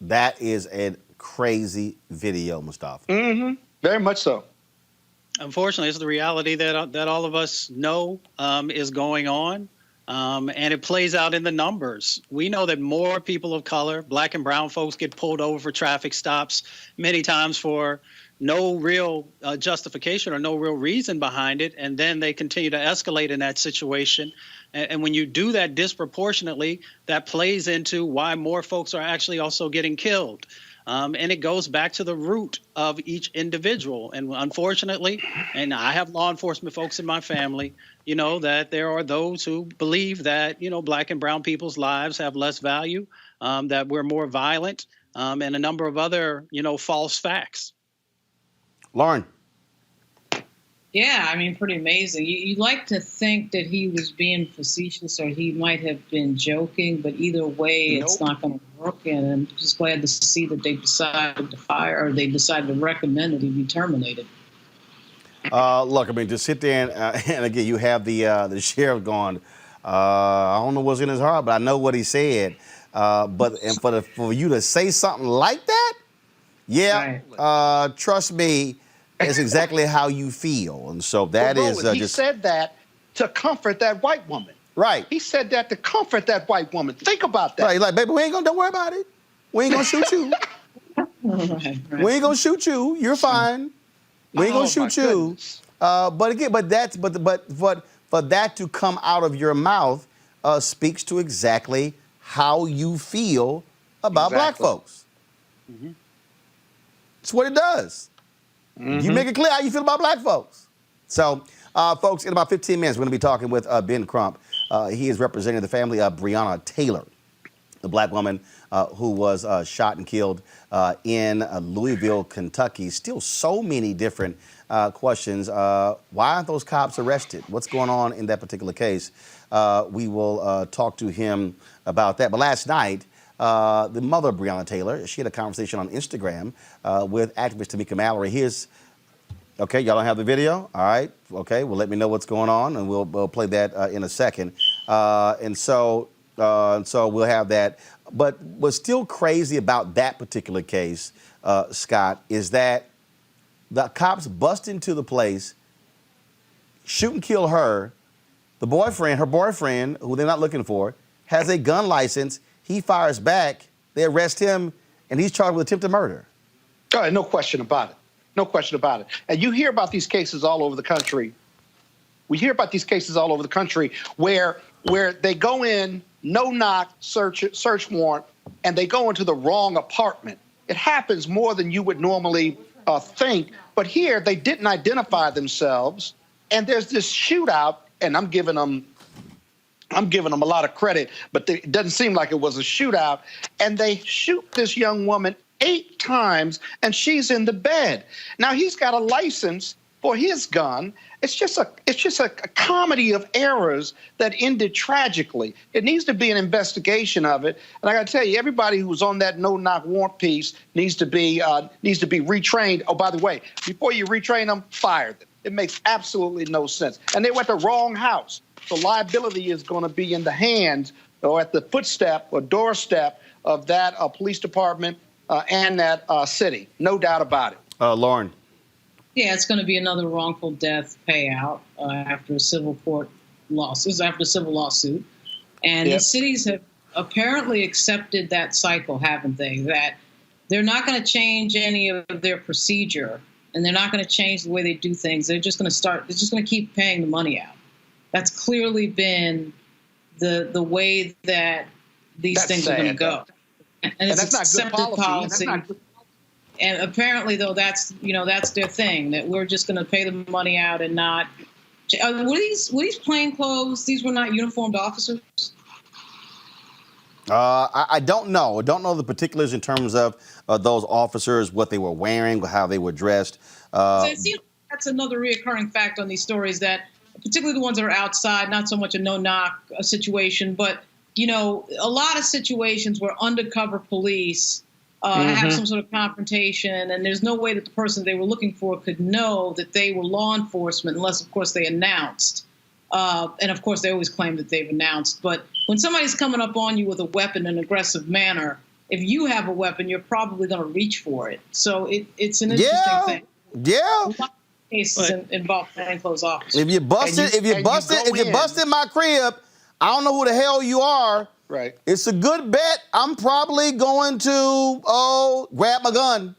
That is a crazy video, Mustafa. Mm-hmm. Very much so. Unfortunately, it's the reality that all of us know is going on, and it plays out in the numbers. We know that more people of color, black and brown folks, get pulled over for traffic stops, many times for no real justification or no real reason behind it, and then they continue to escalate in that situation. And when you do that disproportionately, that plays into why more folks are actually also getting killed. And it goes back to the root of each individual. And unfortunately, and I have law enforcement folks in my family, you know, that there are those who believe that, you know, black and brown people's lives have less value, that we're more violent, and a number of other, you know, false facts. Lauren. Yeah, I mean, pretty amazing. You'd like to think that he was being facetious or he might have been joking, but either way, it's not going to work. And I'm just glad to see that they decided to fire, or they decided to recommend that he be terminated. Look, I mean, to sit there and again, you have the sheriff going, I don't know what's in his heart, but I know what he said. But for you to say something like that, yeah, right. Trust me, it's exactly how you feel. And so that is he said that to comfort that white woman. Right. He said that to comfort that white woman. Think about that. Right, like, baby, don't worry about it. We ain't gonna shoot you. Right. We ain't gonna shoot you. You're fine. We ain't gonna shoot you. But again, but for that to come out of your mouth speaks to exactly how you feel about black folks. Mm-hmm. It's what it does. Mm-hmm. You make it clear how you feel about black folks. So, folks, in about 15 minutes, we're going to be talking with Ben Crump. He is representing the family of Breonna Taylor, the black woman who was shot and killed in Louisville, Kentucky. Still so many different questions. Why aren't those cops arrested? What's going on in that particular case? We will talk to him about that. But last night, the mother of Breonna Taylor, she had a conversation on Instagram with activist Tamika Mallory. Okay, y'all don't have the video? All right, okay, well, let me know what's going on, and we'll play that in a second. And so So we'll have that. But what's still crazy about that particular case, Scott, is that the cops bust into the place, shoot and kill her. Her boyfriend, who they're not looking for, has a gun license. He fires back. They arrest him, and he's charged with attempted murder. Oh, no question about it. No question about it. And you hear about these cases all over the country. We hear about these cases all over the country where they go in, no knock, search warrant, and they go into the wrong apartment. It happens more than you would normally think. But here, they didn't identify themselves, and there's this shootout, and I'm giving them a lot of credit, but it doesn't seem like it was a shootout. And they shoot this young woman 8 times, and she's in the bed. Now, he's got a license for his gun. It's just a comedy of errors that ended tragically. It needs to be an investigation of it. And I got to tell you, everybody who was on that no-knock warrant piece needs to be retrained. Oh, by the way, before you retrain them, fire them. It makes absolutely no sense. And they went to the wrong house. So liability is going to be in the hands or at the footstep or doorstep of that police department and that city. No doubt about it. Lauren. Yeah, it's going to be another wrongful death payout after a civil court lawsuit, after a civil lawsuit. And the cities have apparently accepted that cycle, haven't they? That they're not going to change any of their procedure, and they're not going to change the way they do things. They're just going to keep paying the money out. That's clearly been the way that these things are going to go. And it's that's not good policy. And apparently, though, that's their thing, that we're just going to pay the money out and not. Were these plain clothes? These were not uniformed officers? I don't know. I don't know the particulars in terms of those officers, what they were wearing, how they were dressed. So it seems that's another reoccurring fact on these stories, that particularly the ones that are outside, not so much a no-knock situation, but, a lot of situations where undercover police have some sort of confrontation, and there's no way that the person they were looking for could know that they were law enforcement unless, of course, they announced. And, of course, they always claim that they've announced. But when somebody's coming up on you with a weapon in an aggressive manner, if you have a weapon, you're probably going to reach for it. So it's an interesting thing. Yeah. A lot of cases involve plainclothes officers. If you busted my crib, I don't know who the hell you are. Right. It's a good bet. I'm probably going to grab my gun.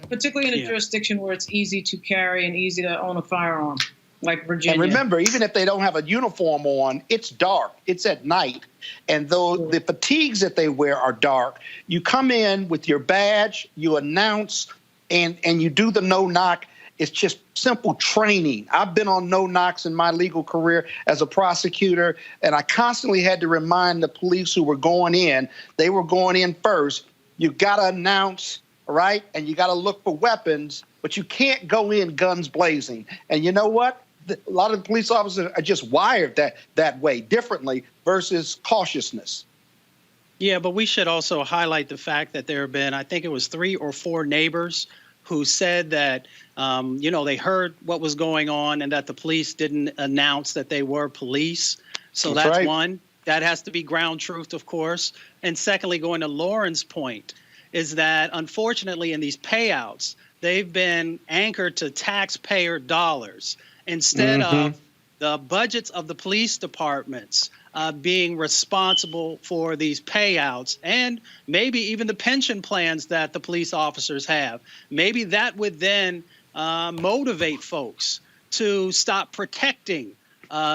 Particularly in a jurisdiction where it's easy to carry and easy to own a firearm, like Virginia. And remember, even if they don't have a uniform on, it's dark. It's at night. And though the fatigues that they wear are dark, you come in with your badge, you announce, and you do the no-knock. It's just simple training. I've been on no-knocks in my legal career as a prosecutor, and I constantly had to remind the police who were going in, they were going in first. You got to announce, right? And you got to look for weapons, but you can't go in guns blazing. And you know what? A lot of the police officers are just wired that way, differently, versus cautiousness. Yeah, but we should also highlight the fact that there have been, I think it was 3 or 4 neighbors who said that, they heard what was going on and that the police didn't announce that they were police. So that's right. One. That has to be ground truth, of course. And secondly, going to Lauren's point, is that unfortunately in these payouts, they've been anchored to taxpayer dollars instead of the budgets of the police departments being responsible for these payouts, and maybe even the pension plans that the police officers have. Maybe that would then motivate folks to stop protecting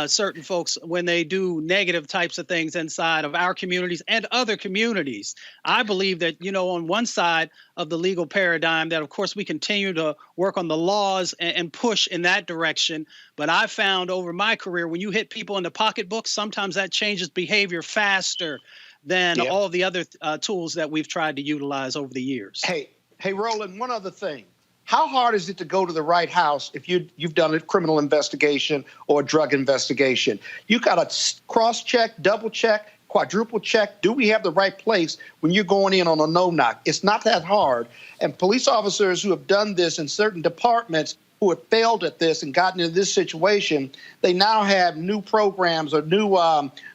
certain folks when they do negative types of things inside of our communities and other communities. I believe that, on one side of the legal paradigm, that of course we continue to work on the laws and push in that direction. But I found over my career, when you hit people in the pocketbook, sometimes that changes behavior faster than all of the other tools that we've tried to utilize over the years. Hey, Roland, one other thing. How hard is it to go to the right house if you've done a criminal investigation or a drug investigation? You got to cross-check, double-check, quadruple-check. Do we have the right place when you're going in on a no-knock? It's not that hard. And police officers who have done this in certain departments who have failed at this and gotten into this situation, they now have new programs or new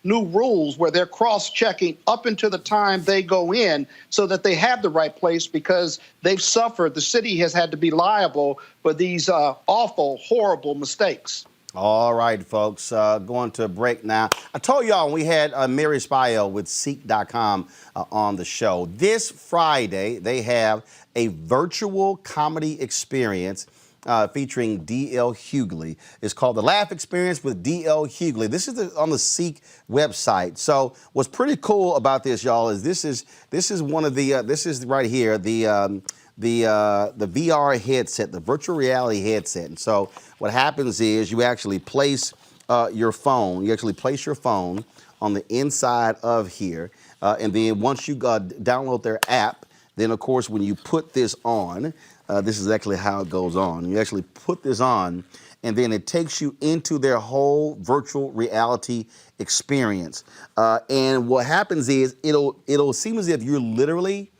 rules where they're cross-checking up into the time they go in so that they have the right place, because they've suffered. The city has had to be liable for these awful, horrible mistakes. All right, folks, going to a break now. I told y'all we had Mary Spio with Seek.com on the show. This Friday, they have a virtual comedy experience featuring D.L. Hughley. It's called The Laugh Experience with D.L. Hughley. This is on the Seek website. So what's pretty cool about this, y'all, is this is one of the this is right here the VR headset, the virtual reality headset. And so what happens is you actually place your phone. You actually place your phone on the inside of here, and then once you download their app, then of course when you put this on. This is actually how it goes on. You actually put this on, and then it takes you into their whole virtual reality experience. And what happens is it'll seem as if you're literally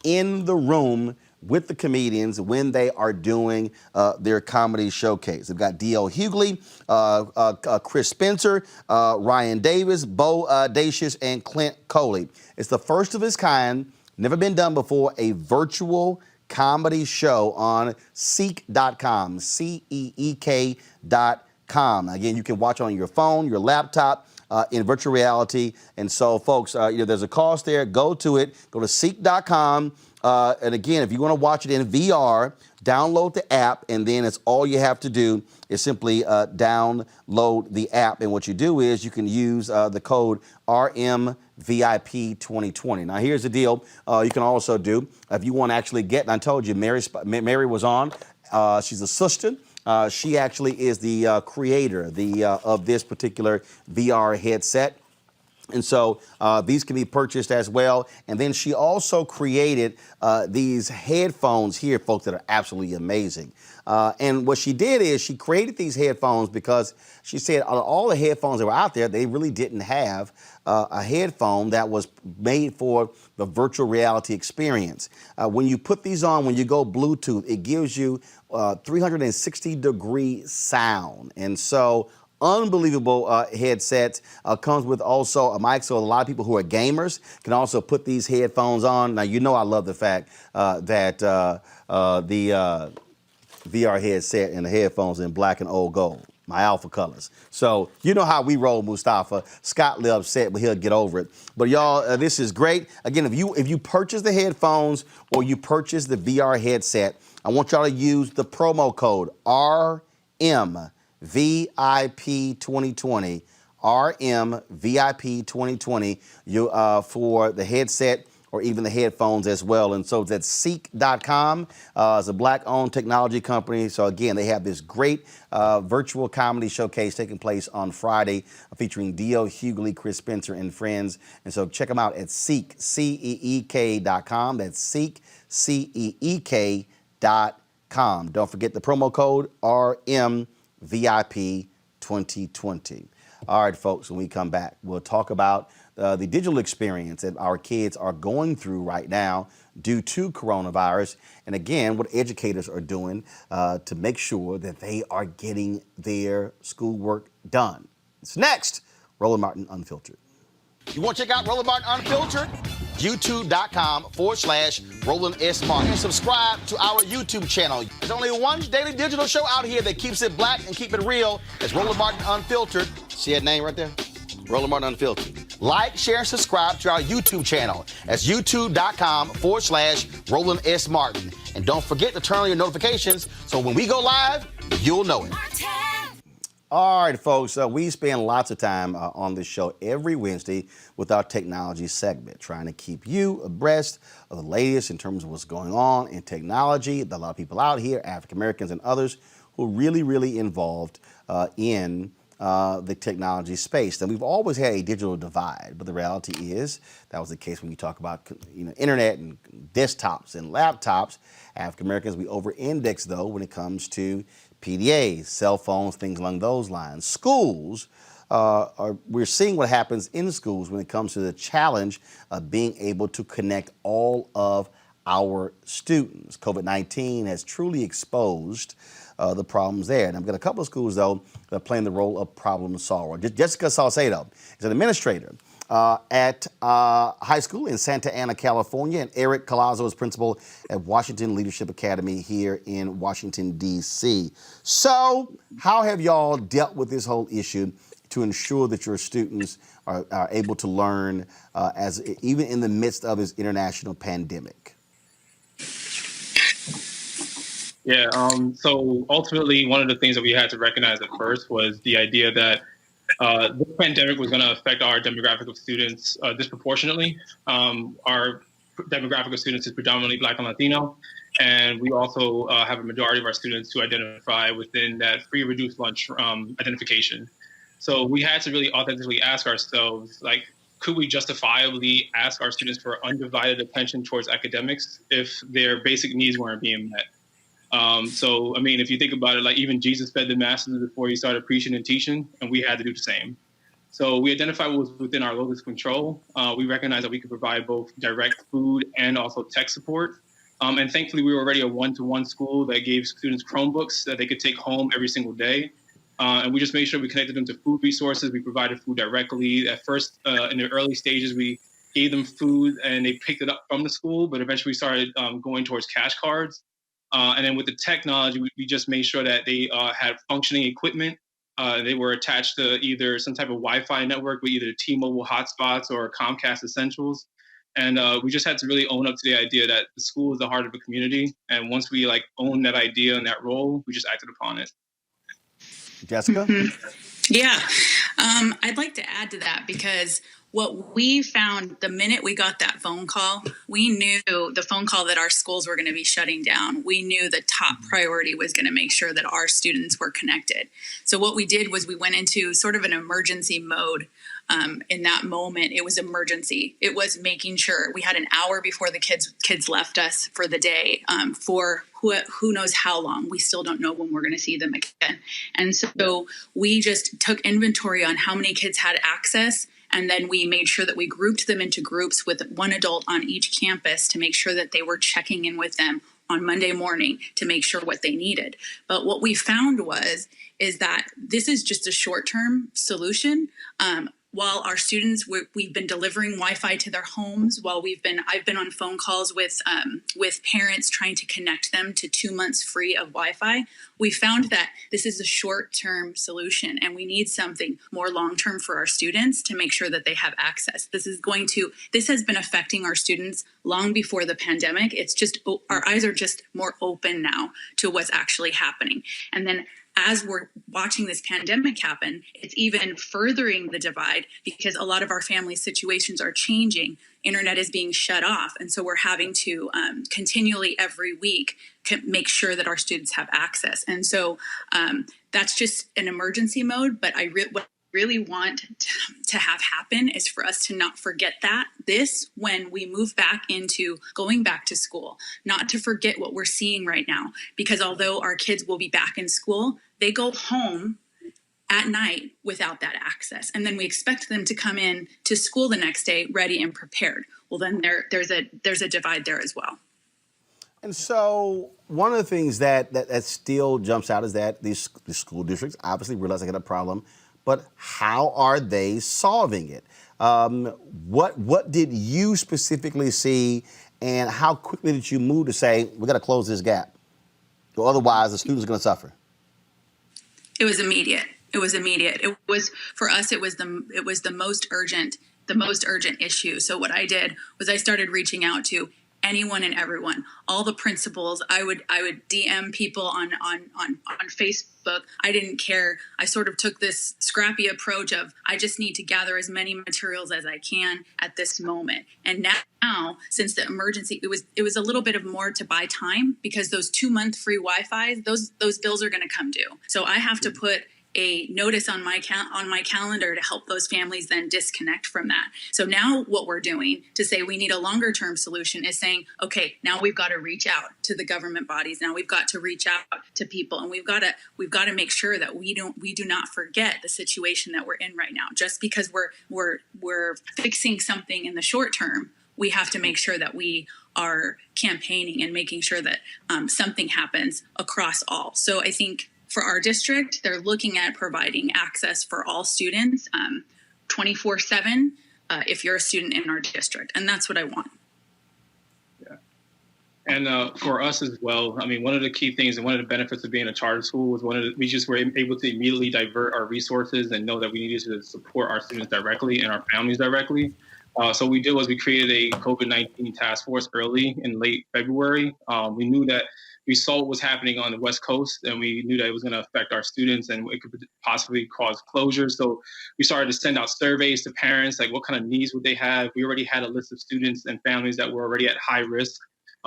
in the room with the comedians when they are doing their comedy showcase. They've got D.L. Hughley, Chris Spencer, Ryan Davis, Bo Dacius, and Clint Coley. It's the first of its kind, never been done before, a virtual comedy show on Seek.com, Seek.com. Again, you can watch on your phone, your laptop, in virtual reality. And so, folks, there's a cost there. Go to it. Go to Seek.com. And again, if you want to watch it in VR, download the app, and then it's all you have to do is simply download the app. And what you do is you can use the code RMVIP2020. Now, here's the deal. You can also do, if you want to actually get, and I told you, Mary was on. She's a sister. She actually is the creator of this particular VR headset. And so these can be purchased as well. And then she also created these headphones here, folks, that are absolutely amazing. And what she did is she created these headphones because she said all the headphones that were out there, they really didn't have a headphone that was made for the virtual reality experience. When you put these on, when you go Bluetooth, it gives you 360-degree sound. And so unbelievable headsets. Comes with also a mic, so a lot of people who are gamers can also put these headphones on. Now, you know I love the fact that the VR headset and the headphones in black and old gold, my alpha colors. So you know how we roll, Mustafa. Scott will upset, but he'll get over it. But y'all, this is great. Again, if you purchase the headphones or you purchase the VR headset, I want y'all to use the promo code RMVIP2020, RMVIP2020 for the headset or even the headphones as well. And so that's Seek.com. It's a black-owned technology company. So again, they have this great virtual comedy showcase taking place on Friday featuring D.L. Hughley, Chris Spencer, and friends. And so check them out at Seek, Seek.com. That's Seek, Seek.com. Don't forget the promo code RMVIP2020. All right, folks, when we come back, we'll talk about the digital experience that our kids are going through right now due to coronavirus. And again, what educators are doing to make sure that they are getting their schoolwork done. It's next, Roland Martin Unfiltered. You want to check out Roland Martin Unfiltered? YouTube.com/Roland S. Martin. And subscribe to our YouTube channel. There's only one daily digital show out here that keeps it black and keep it real. It's Roland Martin Unfiltered. See that name right there? Roland Martin Unfiltered. Like, share, and subscribe to our YouTube channel. That's YouTube.com/Roland S. Martin. And don't forget to turn on your notifications so when we go live, you'll know it. All right, folks, we spend lots of time on this show every Wednesday with our technology segment, trying to keep you abreast of the latest in terms of what's going on in technology. There are a lot of people out here, African Americans and others, who are really, really involved in the technology space. And we've always had a digital divide, but the reality is that was the case when you talk about internet and desktops and laptops. African Americans, we over-index, though, when it comes to PDAs, cell phones, things along those lines. Schools, we're seeing what happens in schools when it comes to the challenge of being able to connect all of our students. COVID-19 has truly exposed the problems there. And I've got a couple of schools, though, that are playing the role of problem solver. Jessica Salcedo is an administrator at high school in Santa Ana, California, and Eric Collazo is principal at Washington Leadership Academy here in Washington, D.C. So how have y'all dealt with this whole issue to ensure that your students are able to learn even in the midst of this international pandemic? Yeah, so ultimately, one of the things that we had to recognize at first was the idea that this pandemic was going to affect our demographic of students disproportionately. Our demographic of students is predominantly Black and Latino, and we also have a majority of our students who identify within that free reduced lunch identification. So we had to really authentically ask ourselves, like, could we justifiably ask our students for undivided attention towards academics if their basic needs weren't being met? So, I mean, if you think about it, like even Jesus fed the masses before he started preaching and teaching, and we had to do the same. So we identified what was within our locus control. We recognized that we could provide both direct food and also tech support. And thankfully, we were already a one-to-one school that gave students Chromebooks that they could take home every single day. And we just made sure we connected them to food resources. We provided food directly. At first, in the early stages, we gave them food and they picked it up from the school, but eventually we started going towards cash cards. And then with the technology, we just made sure that they had functioning equipment. They were attached to either some type of Wi-Fi network with either T-Mobile hotspots or Comcast Essentials. And we just had to really own up to the idea that the school is the heart of the community. And once we owned that idea and that role, we just acted upon it. Jessica? Yeah, I'd like to add to that because what we found the minute we got that phone call, we knew the phone call that our schools were going to be shutting down. We knew the top priority was going to make sure that our students were connected. So what we did was we went into sort of an emergency mode. In that moment, it was emergency. It was making sure we had an hour before the kids left us for the day for who knows how long. We still don't know when we're going to see them again. And so we just took inventory on how many kids had access. And then we made sure that we grouped them into groups with one adult on each campus to make sure that they were checking in with them on Monday morning to make sure what they needed. But what we found is that this is just a short-term solution. While our students, we've been delivering Wi-Fi to their homes, while I've been on phone calls with parents trying to connect them to 2 months free of Wi-Fi, we found that this is a short-term solution and we need something more long-term for our students to make sure that they have access. This has been affecting our students long before the pandemic. It's just, our eyes are just more open now to what's actually happening. And then as we're watching this pandemic happen, it's even furthering the divide because a lot of our family situations are changing. Internet is being shut off. And so we're having to continually every week make sure that our students have access. And so that's just an emergency mode. But what I really want to have happen is for us to not forget this when we move back into going back to school, not to forget what we're seeing right now, because although our kids will be back in school, they go home at night without that access. And then we expect them to come in to school the next day ready and prepared. Well, then there's a divide there as well. And so one of the things that still jumps out is that the school districts obviously realize they got a problem, but how are they solving it? What did you specifically see, and how quickly did you move to say, we got to close this gap, or otherwise the students are going to suffer? It was immediate. It was, for us, it was the most urgent issue. So what I did was I started reaching out to anyone and everyone, all the principals. I would DM people on Facebook. I didn't care. I sort of took this scrappy approach of I just need to gather as many materials as I can at this moment. And now, since the emergency, it was a little bit of more to buy time because those 2-month free Wi-Fi, those bills are going to come due. So I have to put a notice on my calendar to help those families then disconnect from that. So now what we're doing to say we need a longer term solution is saying, okay, now we've got to reach out to the government bodies. Now we've got to reach out to people, and we've got to make sure that we do not forget the situation that we're in right now. Just because we're fixing something in the short term, we have to make sure that we are campaigning and making sure that something happens across all. So I think for our district, they're looking at providing access for all students 24/7 if you're a student in our district. And that's what I want. And for us as well, I mean, one of the key things and one of the benefits of being a charter school was we just were able to immediately divert our resources and know that we needed to support our students directly and our families directly. So what we did was we created a COVID-19 task force early in late February. We knew that we saw what was happening on the West Coast, and we knew that it was going to affect our students and it could possibly cause closures. So we started to send out surveys to parents, like what kind of needs would they have. We already had a list of students and families that were already at high risk.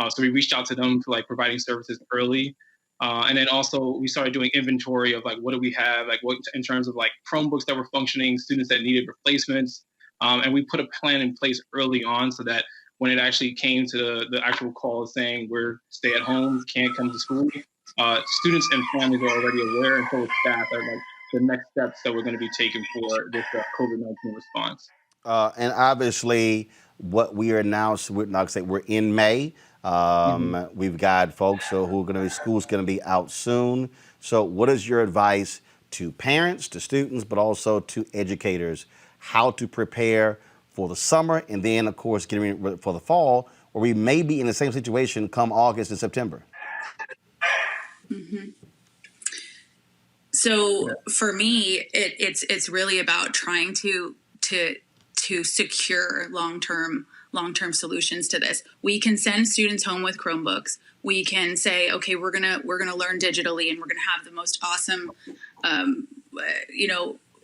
So we reached out to them for like providing services early. And then also we started doing inventory of like, what do we have? Like what in terms of like Chromebooks that were functioning, students that needed replacements. And we put a plan in place early on so that when it actually came to the actual call saying we're stay at home, can't come to school, students and families are already aware, and so is staff are like the next steps that we're going to be taking for this COVID-19 response. And obviously, what we are now, we're in May. We've got folks who are going to be, school's going to be out soon. So what is your advice to parents, to students, but also to educators, how to prepare for the summer and then, of course, getting ready for the fall, where we may be in the same situation come August and September? So for me, it's really about trying to secure long-term solutions to this. We can send students home with Chromebooks. We can say, okay, we're gonna learn digitally, and we're gonna have the most awesome,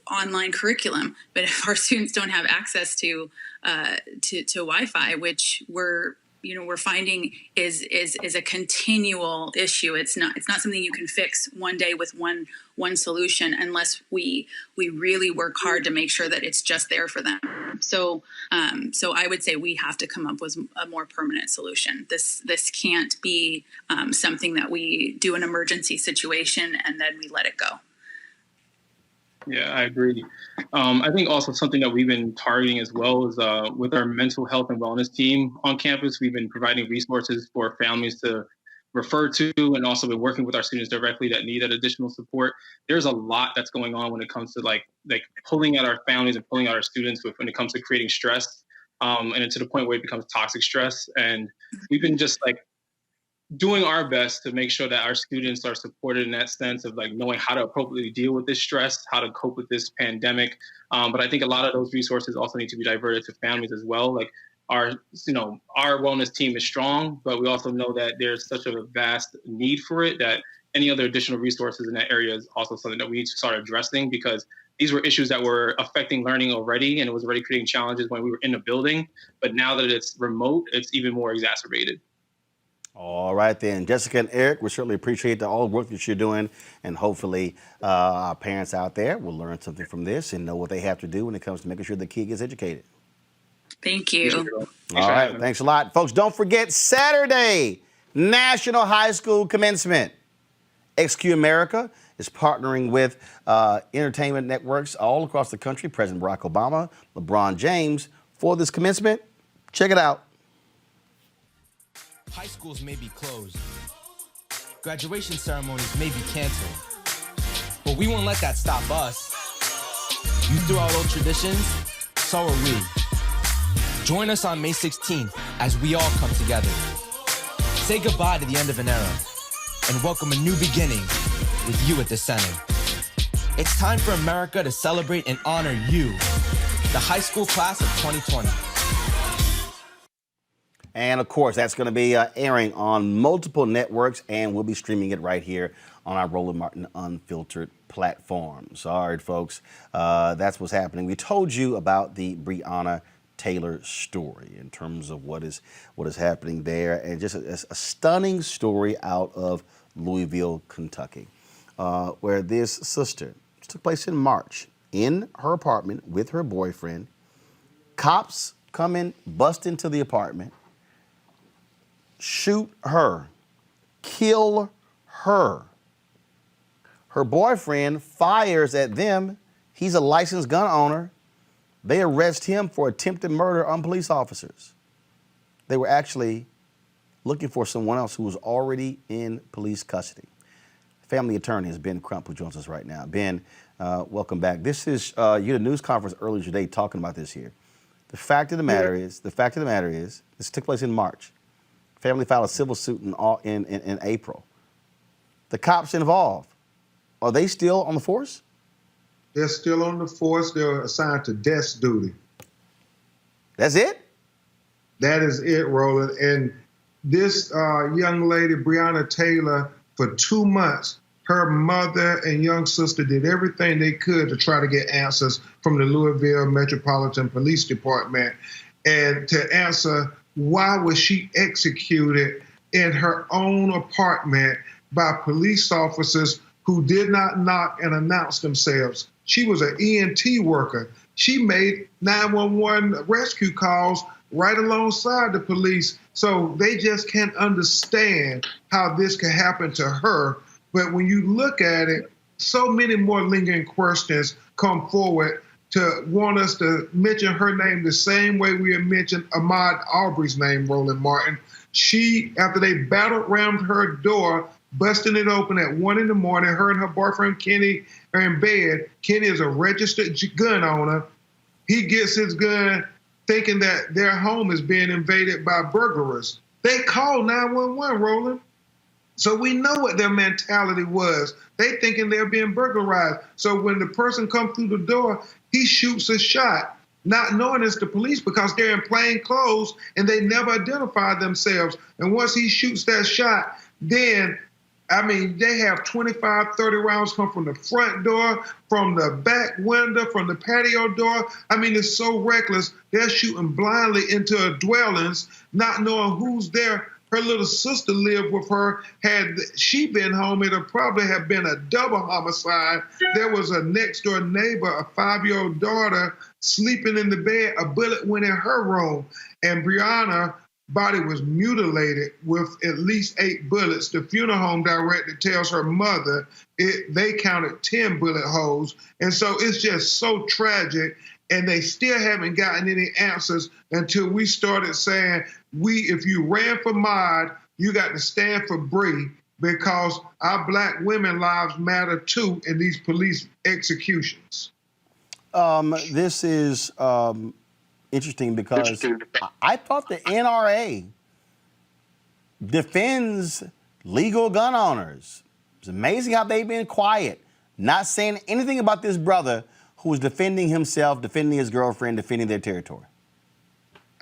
online curriculum. But if our students don't have access to Wi-Fi, which we're finding is a continual issue. It's not something you can fix one day with one solution unless we really work hard to make sure that it's just there for them. So I would say we have to come up with a more permanent solution. This can't be something that we do an emergency situation and then we let it go. Yeah, I agree. I think also something that we've been targeting as well is with our mental health and wellness team on campus, we've been providing resources for families to refer to, and also been working with our students directly that need that additional support. There's a lot that's going on when it comes to like pulling at our families and pulling at our students when it comes to creating stress, and to the point where it becomes toxic stress. And we've been just like doing our best to make sure that our students are supported in that sense of like knowing how to appropriately deal with this stress, how to cope with this pandemic. But I think a lot of those resources also need to be diverted to families as well. Like our wellness team is strong, but we also know that there's such a vast need for it that any other additional resources in that area is also something that we need to start addressing, because these were issues that were affecting learning already, and it was already creating challenges when we were in the building. But now that it's remote, it's even more exacerbated. All right, then. Jessica and Eric, we certainly appreciate all the work that you're doing, and hopefully our parents out there will learn something from this and know what they have to do when it comes to making sure the kid gets educated. Thank you. All right, thanks a lot. Folks, don't forget Saturday, National High School Commencement. XQ America is partnering with entertainment networks all across the country, President Barack Obama, LeBron James, for this commencement. Check it out. High schools may be closed. Graduation ceremonies may be canceled. But we won't let that stop us. You threw out old traditions, so are we. Join us on May 16th as we all come together. Say goodbye to the end of an era and welcome a new beginning with you at the center. It's time for America to celebrate and honor you, the high school class of 2020. And of course, that's going to be airing on multiple networks, and we'll be streaming it right here on our Roland Martin Unfiltered platforms. All right, folks, that's what's happening. We told you about the Breonna Taylor story in terms of what is happening there, and just a stunning story out of Louisville, Kentucky, where this sister, it took place in March, in her apartment with her boyfriend. Cops come in, bust into the apartment, shoot her, kill her. Her boyfriend fires at them. He's a licensed gun owner. They arrest him for attempted murder on police officers. They were actually looking for someone else who was already in police custody. Family attorney is Ben Crump, who joins us right now. Ben, welcome back. This is you had a news conference earlier today talking about this here. The fact of the matter is, this took place in March. Family filed a civil suit in April. The cops involved, are they still on the force? They're still on the force. They're assigned to desk duty. That's it? That is it, Roland. And this young lady, Breonna Taylor, for 2 months, her mother and young sister did everything they could to try to get answers from the Louisville Metropolitan Police Department and to answer why was she executed in her own apartment by police officers who did not knock and announce themselves. She was an EMT worker. She made 911 rescue calls right alongside the police. So they just can't understand how this could happen to her. But when you look at it, so many more lingering questions come forward to want us to mention her name the same way we have mentioned Ahmaud Arbery's name, Roland Martin. She, after they battled around her door, busting it open at 1 in the morning, her and her boyfriend Kenny are in bed. Kenny is a registered gun owner. He gets his gun thinking that their home is being invaded by burglars. They call 911, Roland. So we know what their mentality was. They thinking they're being burglarized. So when the person comes through the door, he shoots a shot, not knowing it's the police because they're in plain clothes and they never identify themselves. And once he shoots that shot, then, I mean, they have 25, 30 rounds come from the front door, from the back window, from the patio door. I mean, it's so reckless. They're shooting blindly into dwellings, not knowing who's there. Her little sister lived with her. Had she been home, it would probably have been a double homicide. There was a next door neighbor, a 5-year-old daughter, sleeping in the bed. A bullet went in her room, and Breonna's body was mutilated with at least 8 bullets. The funeral home director tells her mother they counted 10 bullet holes. And so it's just so tragic. And they still haven't gotten any answers until we started saying, if you ran for Mod, you got to stand for Bree, because our black women lives matter too in these police executions. This is interesting because I thought the NRA defends legal gun owners. It's amazing how they've been quiet, not saying anything about this brother who was defending himself, defending his girlfriend, defending their territory.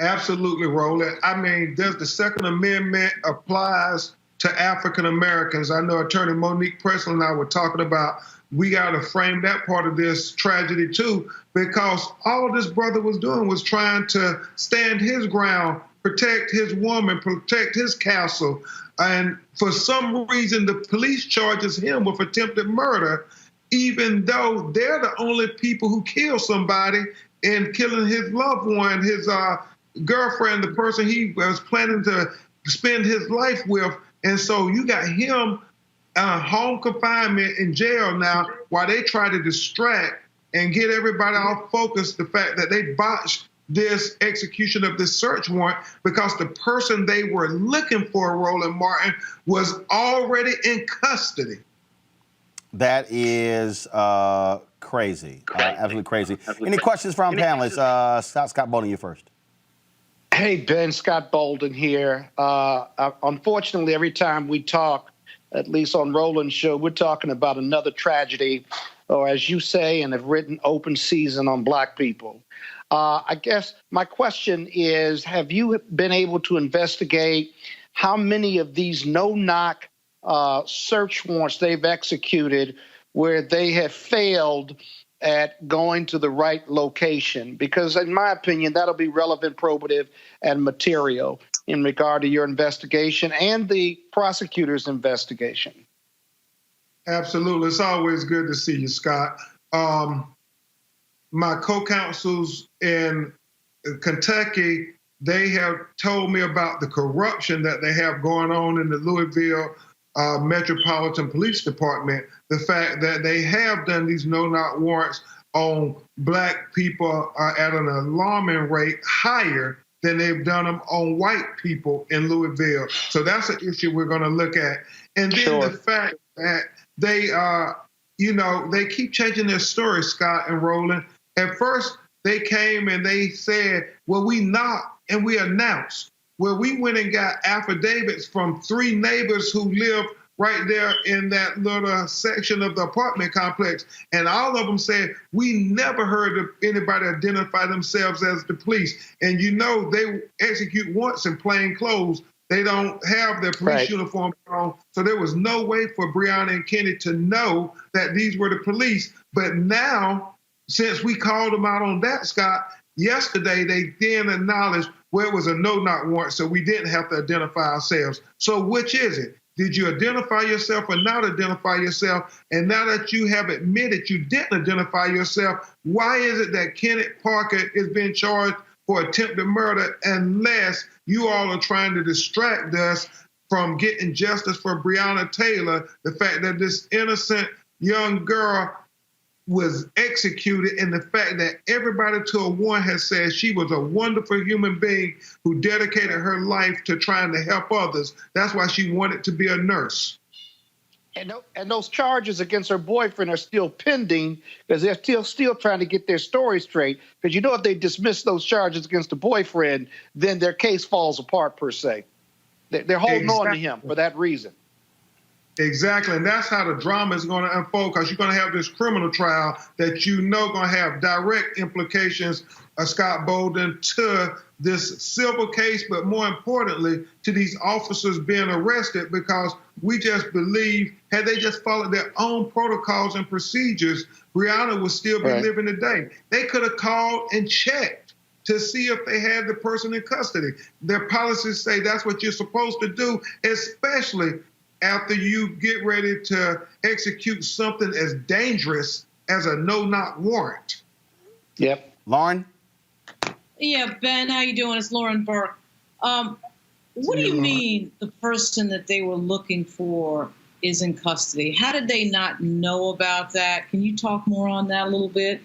Absolutely, Roland. I mean, does the Second Amendment applies to African Americans? I know Attorney Monique Presley and I were talking about we got to frame that part of this tragedy too, because all this brother was doing was trying to stand his ground, protect his woman, protect his castle. And for some reason, the police charges him with attempted murder, even though they're the only people who kill somebody and killing his loved one, his girlfriend, the person he was planning to spend his life with. And so you got him home confinement in jail now while they try to distract and get everybody off focus the fact that they botched this execution of this search warrant because the person they were looking for, Roland Martin, was already in custody. That is crazy, absolutely crazy. Any questions from panelists? Scott Bolden, you first. Hey, Ben, Scott Bolden here. Unfortunately, every time we talk, at least on Roland's show, we're talking about another tragedy, or as you say and have written, open season on black people. I guess my question is, have you been able to investigate how many of these no-knock search warrants they've executed where they have failed at going to the right location? Because in my opinion, that'll be relevant, probative, and material in regard to your investigation and the prosecutor's investigation. Absolutely. It's always good to see you, Scott. My co-counsels in Kentucky, they have told me about the corruption that they have going on in the Louisville Metropolitan Police Department, the fact that they have done these no-knock warrants on black people at an alarming rate higher than they've done them on white people in Louisville. So that's an issue we're going to look at. And then the fact that they, they keep changing their story, Scott and Roland. At first, they came and they said, well, we knocked and we announced. Well, we went and got affidavits from 3 neighbors who live right there in that little section of the apartment complex. And all of them said, we never heard of anybody identify themselves as the police. And they execute once in plain clothes. They don't have their police uniform on. So there was no way for Breonna and Kenny to know that these were the police. But now, since we called them out on that, Scott, yesterday they then acknowledged, well, it was a no-knock warrant, so we didn't have to identify ourselves. So which is it? Did you identify yourself or not identify yourself? And now that you have admitted you didn't identify yourself, why is it that Kenneth Parker is being charged for attempted murder unless you all are trying to distract us from getting justice for Breonna Taylor, the fact that this innocent young girl was executed, and the fact that everybody to a one has said she was a wonderful human being who dedicated her life to trying to help others. That's why she wanted to be a nurse. And those charges against her boyfriend are still pending because they're still trying to get their story straight. Because if they dismiss those charges against the boyfriend, then their case falls apart per se. They're holding on to him for that reason. Exactly, and that's how the drama is going to unfold, because you're going to have this criminal trial that going to have direct implications, Scott Bolden, to this civil case, but more importantly, to these officers being arrested, because we just believe, had they just followed their own protocols and procedures, Breonna would still be living today. They could have called and checked to see if they had the person in custody. Their policies say that's what you're supposed to do, especially after you get ready to execute something as dangerous as a no-knock warrant. Yep. Lauren? Yeah, Ben, how you doing? It's Lauren Burke. What do you mean the person that they were looking for is in custody? How did they not know about that? Can you talk more on that a little bit?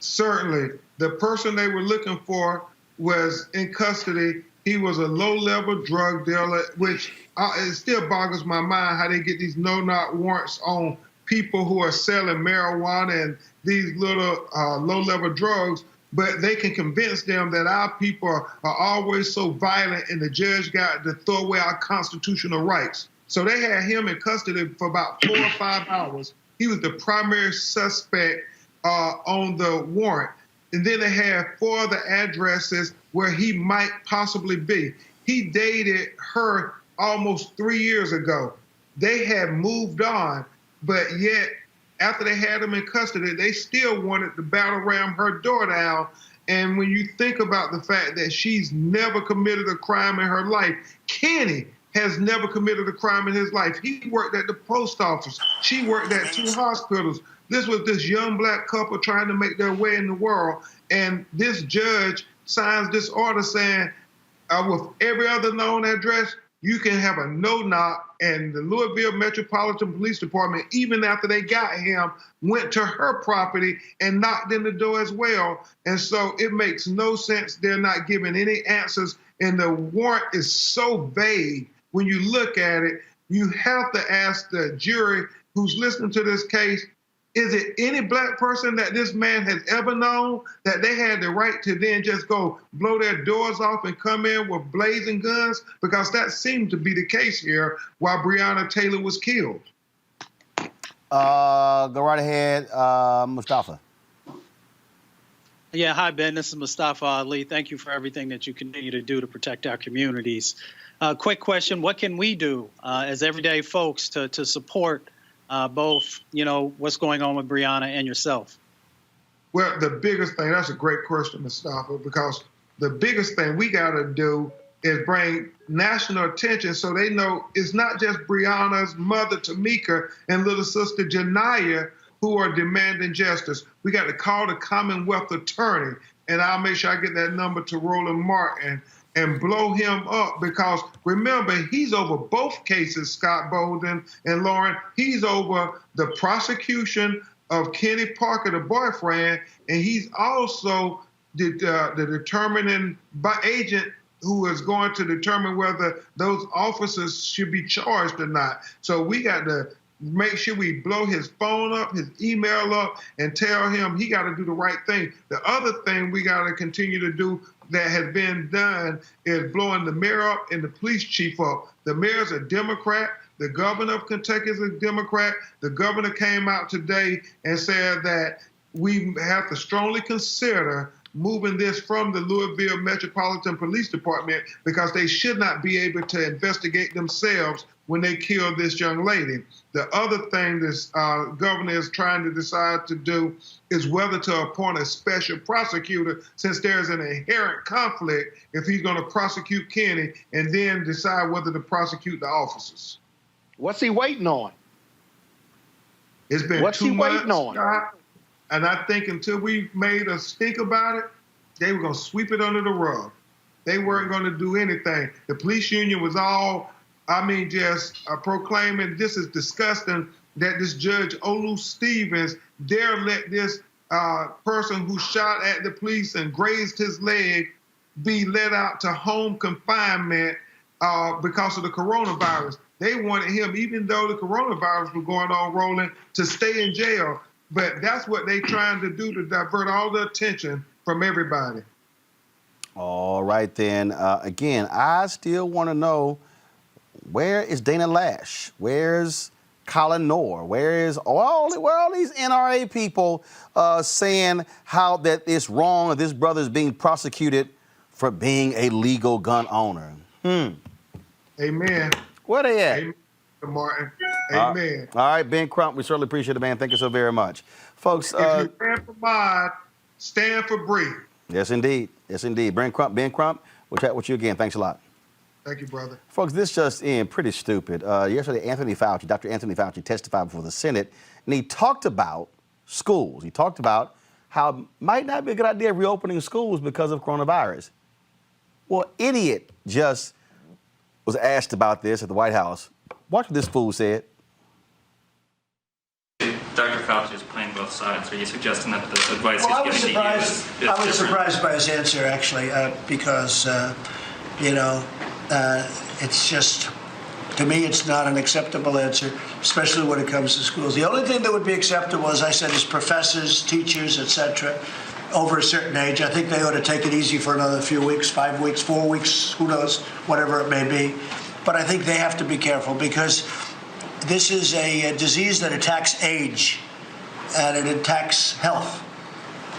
Certainly. The person they were looking for was in custody. He was a low-level drug dealer, which it still boggles my mind how they get these no-knock warrants on people who are selling marijuana and these little low-level drugs, but they can convince them that our people are always so violent and the judge got to throw away our constitutional rights. So they had him in custody for about 4 or 5 hours. He was the primary suspect on the warrant. And then they had 4 other addresses where he might possibly be. He dated her almost 3 years ago. They had moved on, but yet after they had him in custody, they still wanted to battle ram her door down. And when you think about the fact that she's never committed a crime in her life, Kenny has never committed a crime in his life. He worked at the post office. She worked at 2 hospitals. This was this young black couple trying to make their way in the world. And this judge signs this order saying, with every other known address, you can have a no-knock. And the Louisville Metropolitan Police Department, even after they got him, went to her property and knocked in the door as well. And so it makes no sense. They're not giving any answers. And the warrant is so vague. When you look at it, you have to ask the jury who's listening to this case, is it any black person that this man has ever known that they had the right to then just go blow their doors off and come in with blazing guns? Because that seemed to be the case here while Breonna Taylor was killed. Go right ahead, Mustafa. Yeah, hi, Ben. This is Mustafa Ali. Thank you for everything that you continue to do to protect our communities. Quick question, what can we do as everyday folks to support both, what's going on with Breonna and yourself? Well, the biggest thing, that's a great question, Mustafa, because the biggest thing we got to do is bring national attention so they know it's not just Breonna's mother, Tamika, and little sister, Janiyah, who are demanding justice. We got to call the Commonwealth Attorney, and I'll make sure I get that number to Roland Martin and blow him up, because remember, he's over both cases, Scott Bolden and Lauren. He's over the prosecution of Kenny Parker, the boyfriend, and he's also the determining agent who is going to determine whether those officers should be charged or not. So we got to make sure we blow his phone up, his email up, and tell him he got to do the right thing. The other thing we got to continue to do that has been done is blowing the mayor up and the police chief up. The mayor's a Democrat. The governor of Kentucky is a Democrat. The governor came out today and said that we have to strongly consider moving this from the Louisville Metropolitan Police Department because they should not be able to investigate themselves when they killed this young lady. The other thing this governor is trying to decide to do is whether to appoint a special prosecutor, since there's an inherent conflict if he's going to prosecute Kenny and then decide whether to prosecute the officers. What's he waiting on? It's been What's 2 he months, waiting on? Scott, and I think until we made a stink about it, they were going to sweep it under the rug. They weren't going to do anything. The police union was all, just proclaiming this is disgusting that this Judge Olu Stevens dare let this person who shot at the police and grazed his leg be let out to home confinement because of the coronavirus. They wanted him, even though the coronavirus was going on, Roland, to stay in jail. But that's what they're trying to do, to divert all the attention from everybody. All right, then. Again, I still want to know, where is Dana Lash? Where's Colin Noor? Where are all these NRA people saying how that it's wrong that this brother is being prosecuted for being a legal gun owner? Amen. Where they at? Amen, Martin. Amen. All right, Ben Crump, we certainly appreciate it, man. Thank you so very much. Folks. If you stand for Mod, stand for Bree. Yes, indeed. Yes, indeed. Ben Crump, we'll chat with you again. Thanks a lot. Thank you, brother. Folks, this just in, pretty stupid. Yesterday, Dr. Anthony Fauci testified before the Senate, and he talked about schools. He talked about how it might not be a good idea reopening schools because of coronavirus. Well, idiot just was asked about this at the White House. Watch what this fool said. Dr. Fauci is playing both sides. Are you suggesting that the advice Well, he's giving to you is I was different? surprised by his answer, actually, because, it's just, to me, it's not an acceptable answer, especially when it comes to schools. The only thing that would be acceptable, as I said, is professors, teachers, etc., over a certain age. I think they ought to take it easy for another few weeks, 5 weeks, 4 weeks, who knows, whatever it may be. But I think they have to be careful because this is a disease that attacks age and it attacks health.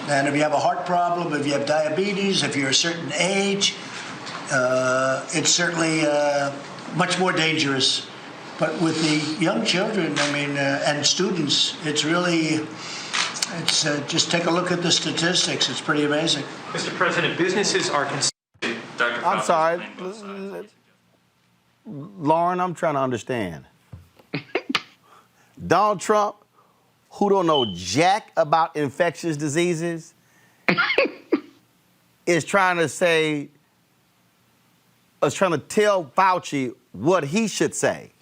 And if you have a heart problem, if you have diabetes, if you're a certain age, it's certainly much more dangerous. But with the young children, and students, it's really, just take a look at the statistics. It's pretty amazing. Mr. President, businesses are Dr. I'm sorry. Lauren, I'm trying to understand. Donald Trump, who don't know jack about infectious diseases, is trying to tell Fauci what he should say.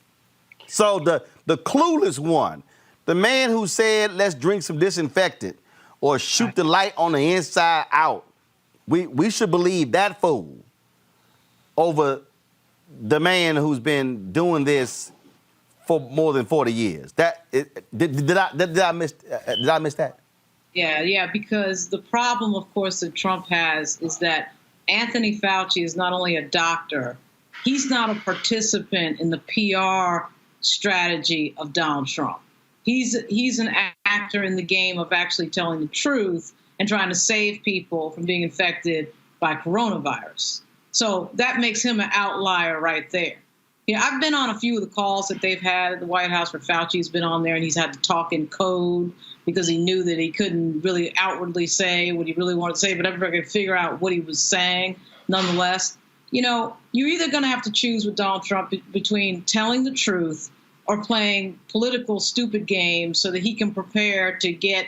So the clueless one, the man who said, let's drink some disinfectant or shoot the light on the inside out, we should believe that fool over the man who's been doing this for more than 40 years. Did I miss that? Yeah, because the problem, of course, that Trump has is that Anthony Fauci is not only a doctor, he's not a participant in the PR strategy of Donald Trump. He's an actor in the game of actually telling the truth and trying to save people from being infected by coronavirus. So that makes him an outlier right there. Yeah, I've been on a few of the calls that they've had at the White House where Fauci's been on there and he's had to talk in code because he knew that he couldn't really outwardly say what he really wanted to say, but everybody could figure out what he was saying nonetheless. You're either going to have to choose with Donald Trump between telling the truth or playing political stupid games so that he can prepare to get,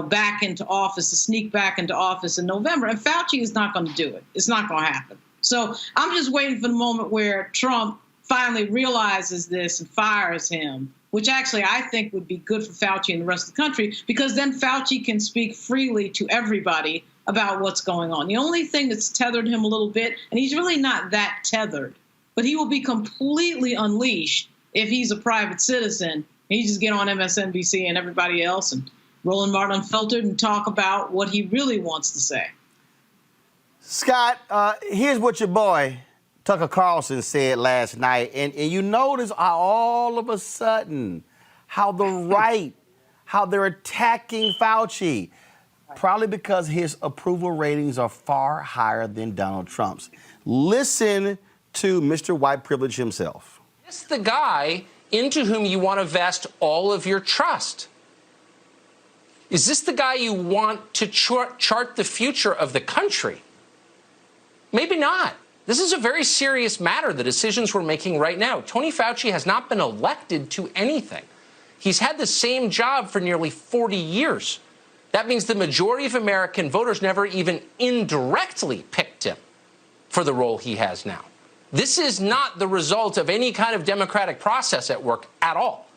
back into office, to sneak back into office in November. And Fauci is not going to do it. It's not going to happen. So I'm just waiting for the moment where Trump finally realizes this and fires him, which actually I think would be good for Fauci and the rest of the country, because then Fauci can speak freely to everybody about what's going on. The only thing that's tethered him a little bit, and he's really not that tethered, but he will be completely unleashed if he's a private citizen. He just get on MSNBC and everybody else and Roland Martin Unfiltered and talk about what he really wants to say. Scott, here's what your boy Tucker Carlson said last night, and you notice how all of a sudden how the right, how they're attacking Fauci, probably because his approval ratings are far higher than Donald Trump's. Listen to Mr. White Privilege himself. This is the guy into whom you want to vest all of your trust. Is this the guy you want to chart the future of the country? Maybe not. This is a very serious matter, the decisions we're making right now. Tony Fauci has not been elected to anything. He's had the same job for nearly 40 years. That means the majority of American voters never even indirectly picked him for the role he has now. This is not the result of any kind of democratic process at work at all.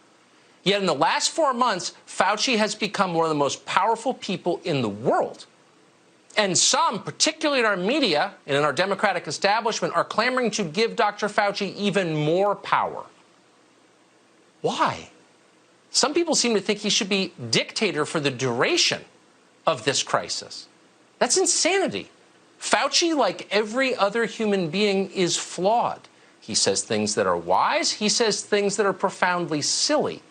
Yet in the last 4 months, Fauci has become one of the most powerful people in the world. And some, particularly in our media and in our democratic establishment, are clamoring to give Dr. Fauci even more power. Why? Some people seem to think he should be dictator for the duration of this crisis. That's insanity. Fauci, like every other human being, is flawed. He says things that are wise. He says things that are profoundly silly.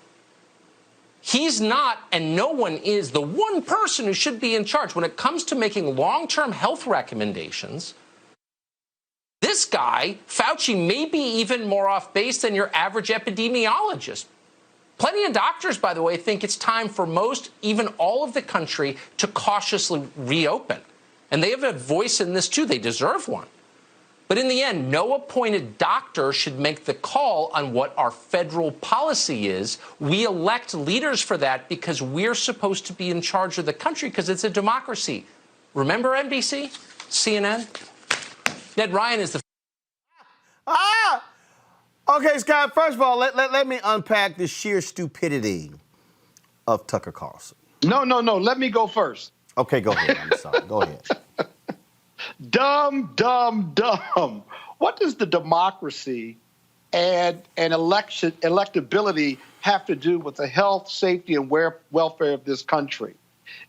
He's not, and no one is, the one person who should be in charge when it comes to making long-term health recommendations. This guy, Fauci, may be even more off base than your average epidemiologist. Plenty of doctors, by the way, think it's time for most, even all of the country, to cautiously reopen. And they have a voice in this, too. They deserve one. But in the end, no appointed doctor should make the call on what our federal policy is. We elect leaders for that because we're supposed to be in charge of the country because it's a democracy. Remember NBC? CNN? Ned Ryan is the... Okay, Scott, first of all, let me unpack the sheer stupidity of Tucker Carlson. No. Let me go first. Okay, go ahead. I'm sorry. Go ahead. Dumb. What does the democracy and electability have to do with the health, safety, and welfare of this country?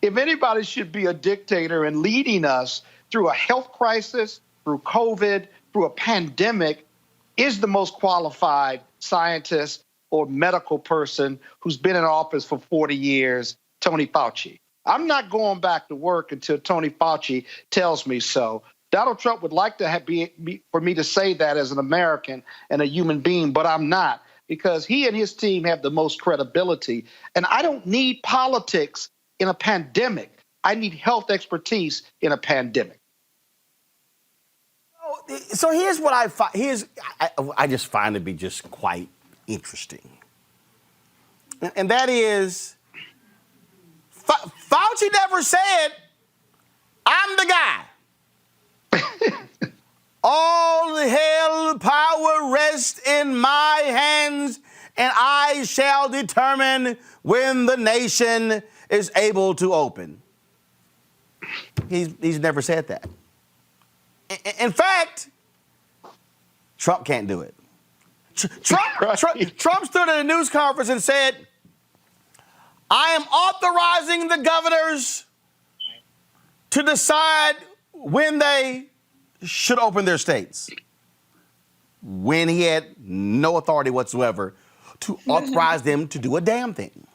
If anybody should be a dictator and leading us through a health crisis, through COVID, through a pandemic, is the most qualified scientist or medical person who's been in office for 40 years, Tony Fauci. I'm not going back to work until Tony Fauci tells me so. Donald Trump would like to for me to say that as an American and a human being, but I'm not, because he and his team have the most credibility. And I don't need politics in a pandemic. I need health expertise in a pandemic. So here's what I find. I just find to be just quite interesting, and that is, Fauci never said, "I'm the guy." All hell power rests in my hands, and I shall determine when the nation is able to open. He's never said that. In fact, Trump can't do it. Trump stood at a news conference and said, I am authorizing the governors to decide when they should open their states, when he had no authority whatsoever to authorize them to do a damn thing.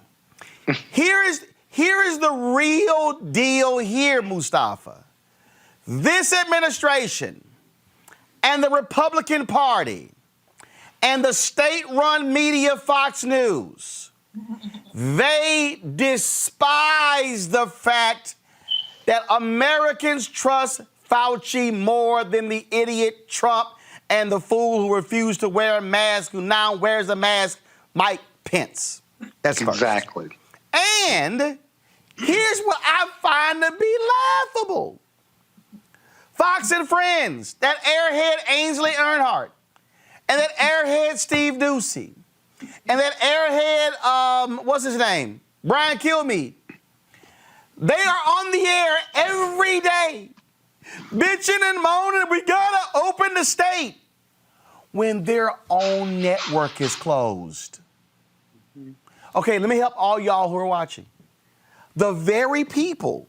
Here is the real deal here, Mustafa. This administration and the Republican Party and the state-run media Fox News, they despise the fact that Americans trust Fauci more than the idiot Trump and the fool who refused to wear a mask, who now wears a mask, Mike Pence. That's first. Exactly. And here's what I find to be laughable. Fox and Friends, that airhead Ainsley Earnhardt, and that airhead Steve Ducey, and that airhead, what's his name? Brian Kilmeade. They are on the air every day, bitching and moaning, we gotta open the state, when their own network is closed. Okay, let me help all y'all who are watching. The very people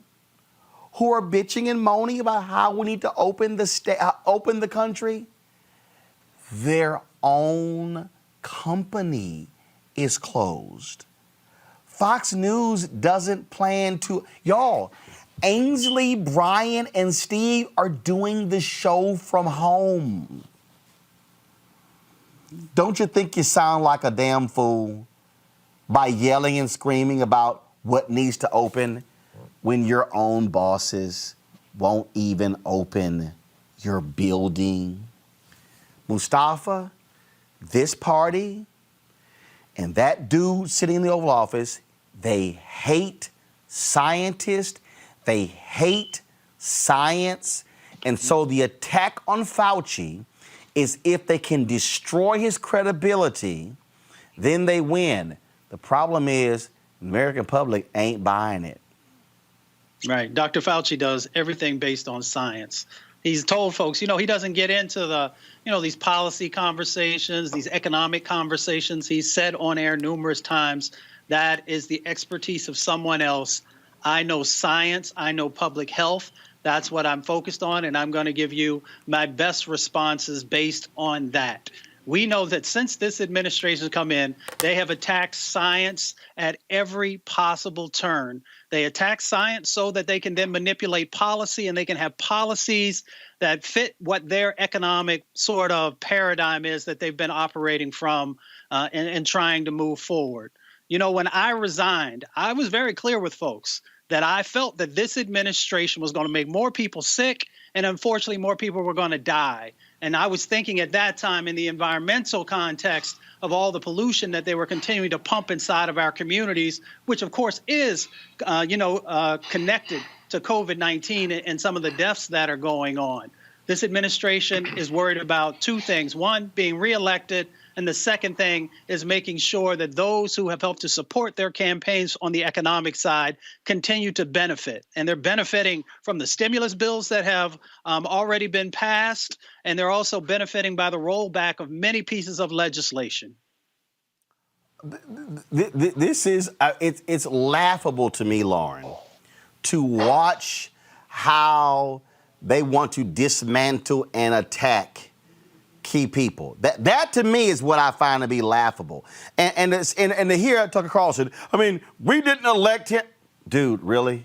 who are bitching and moaning about how we need to open the country, their own company is closed. Fox News doesn't plan to. Y'all, Ainsley, Brian, and Steve are doing the show from home. Don't you think you sound like a damn fool by yelling and screaming about what needs to open when your own bosses won't even open your building? Mustafa, this party, and that dude sitting in the Oval Office, they hate scientists, they hate science, and so the attack on Fauci is if they can destroy his credibility, then they win. The problem is the American public ain't buying it. Right. Dr. Fauci does everything based on science. He's told folks, he doesn't get into the, these policy conversations, these economic conversations. He's said on air numerous times, that is the expertise of someone else. I know science. I know public health. That's what I'm focused on, and I'm going to give you my best responses based on that. We know that since this administration has come in, they have attacked science at every possible turn. They attack science so that they can then manipulate policy, and they can have policies that fit what their economic sort of paradigm is that they've been operating from and trying to move forward. When I resigned, I was very clear with folks that I felt that this administration was going to make more people sick, and unfortunately more people were going to die. And I was thinking at that time in the environmental context of all the pollution that they were continuing to pump inside of our communities, which of course is, connected to COVID-19 and some of the deaths that are going on. This administration is worried about two things. One, being reelected. And the second thing is making sure that those who have helped to support their campaigns on the economic side continue to benefit. And they're benefiting from the stimulus bills that have already been passed. And they're also benefiting by the rollback of many pieces of legislation. This is, it's laughable to me, Lauren, to watch how they want to dismantle and attack key people. That to me is what I find to be laughable. And to hear Tucker Carlson, we didn't elect him. Dude, really?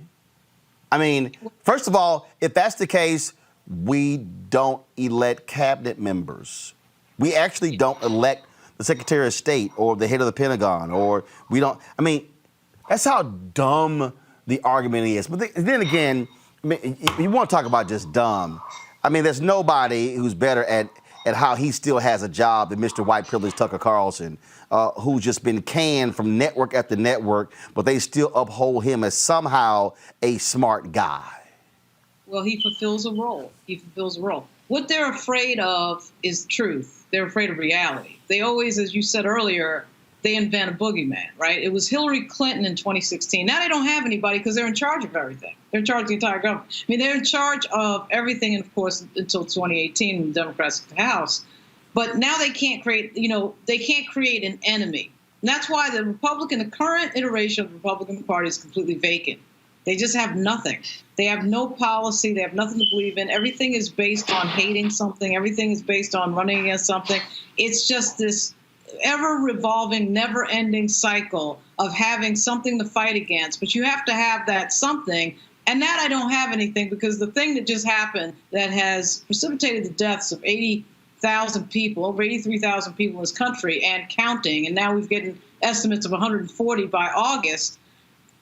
First of all, if that's the case, we don't elect cabinet members. We actually don't elect the Secretary of State or the head of the Pentagon, or we don't. That's how dumb the argument is. But then again, you want to talk about just dumb. There's nobody who's better at how he still has a job than Mr. White Privilege Tucker Carlson, who's just been canned from network after network, but they still uphold him as somehow a smart guy. Well, he fulfills a role. What they're afraid of is truth. They're afraid of reality. They always, as you said earlier, they invent a boogeyman, right? It was Hillary Clinton in 2016. Now they don't have anybody because they're in charge of everything. They're in charge of the entire government. They're in charge of everything, and of course, until 2018 when the Democrats took the House. But now they can't create, they can't create an enemy. And that's why the current iteration of the Republican Party is completely vacant. They just have nothing. They have no policy. They have nothing to believe in. Everything is based on hating something. Everything is based on running against something. It's just this ever-revolving, never-ending cycle of having something to fight against. But you have to have that something. And that I don't have anything, because the thing that just happened that has precipitated the deaths of 80,000 people, over 83,000 people in this country and counting, and now we've gotten estimates of 140 by August.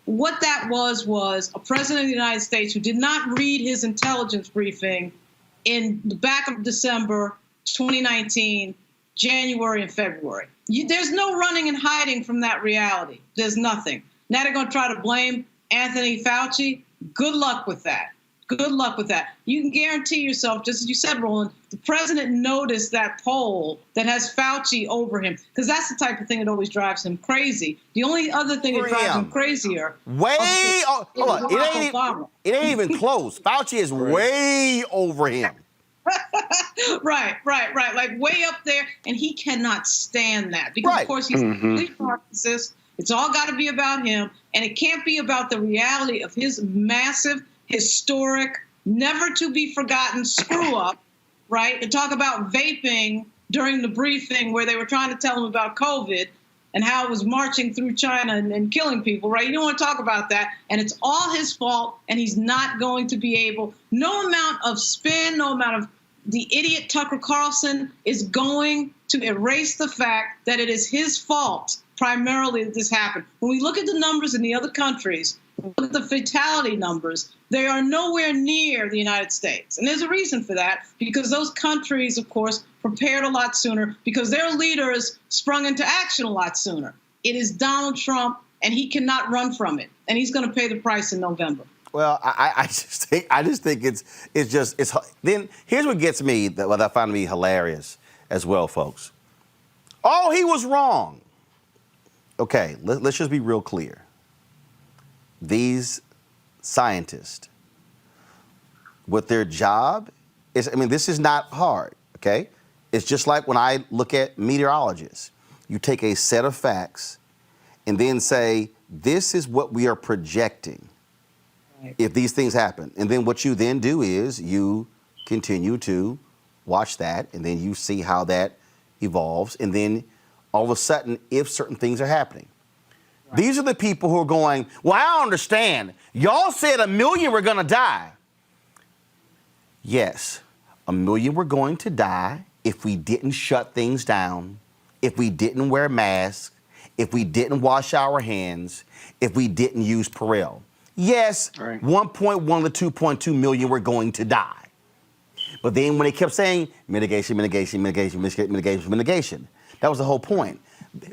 What that was a president of the United States who did not read his intelligence briefing in the back of December 2019, January and February. There's no running and hiding from that reality. There's nothing. Now they're going to try to blame Anthony Fauci. Good luck with that. Good luck with that. You can guarantee yourself, just as you said, Roland, the president noticed that poll that has Fauci over him, because that's the type of thing that always drives him crazy. The only other thing that drives him crazier it ain't even close. Fauci is way over him. Right. Like way up there, and he cannot stand that because, of course, he's a complete narcissist. It's all got to be about him, and it can't be about the reality of his massive, historic, never to be forgotten screw up, right? To talk about vaping during the briefing where they were trying to tell him about COVID and how it was marching through China and killing people, right? You don't want to talk about that, and it's all his fault, and he's not going to be able, no amount of spin, no amount of the idiot Tucker Carlson is going to erase the fact that it is his fault primarily that this happened. When we look at the numbers in the other countries, look at the fatality numbers, they are nowhere near the United States. And there's a reason for that, because those countries, of course, prepared a lot sooner because their leaders sprung into action a lot sooner. It is Donald Trump, and he cannot run from it. And he's going to pay the price in November. Well, I just think it's then here's what gets me, what I find to be hilarious as well, folks. Oh, he was wrong. Okay, let's just be real clear. These scientists, what their job is, this is not hard, okay? It's just like when I look at meteorologists. You take a set of facts and then say, this is what we are projecting if these things happen. And then what you then do is you continue to watch that, and then you see how that evolves, and then all of a sudden, if certain things are happening. Right. These are the people who are going, well, I don't understand. Y'all said 1 million were going to die. Yes, 1 million were going to die if we didn't shut things down, if we didn't wear masks, if we didn't wash our hands, if we didn't use Perel. Yes, 1.1 to 2.2 million were going to die. But then when they kept saying mitigation, that was the whole point.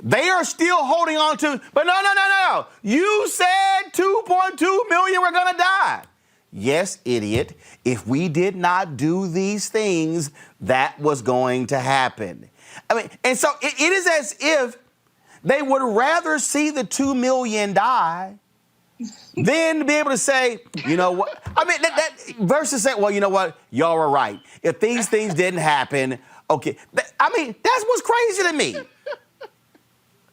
They are still holding on to, but no. You said 2.2 million were going to die. Yes, idiot. If we did not do these things, that was going to happen. And so it is as if they would rather see the 2 million die than be able to say, you know what? That versus say, well, you know what? Y'all are right. If these things didn't happen, okay. That's what's crazy to me.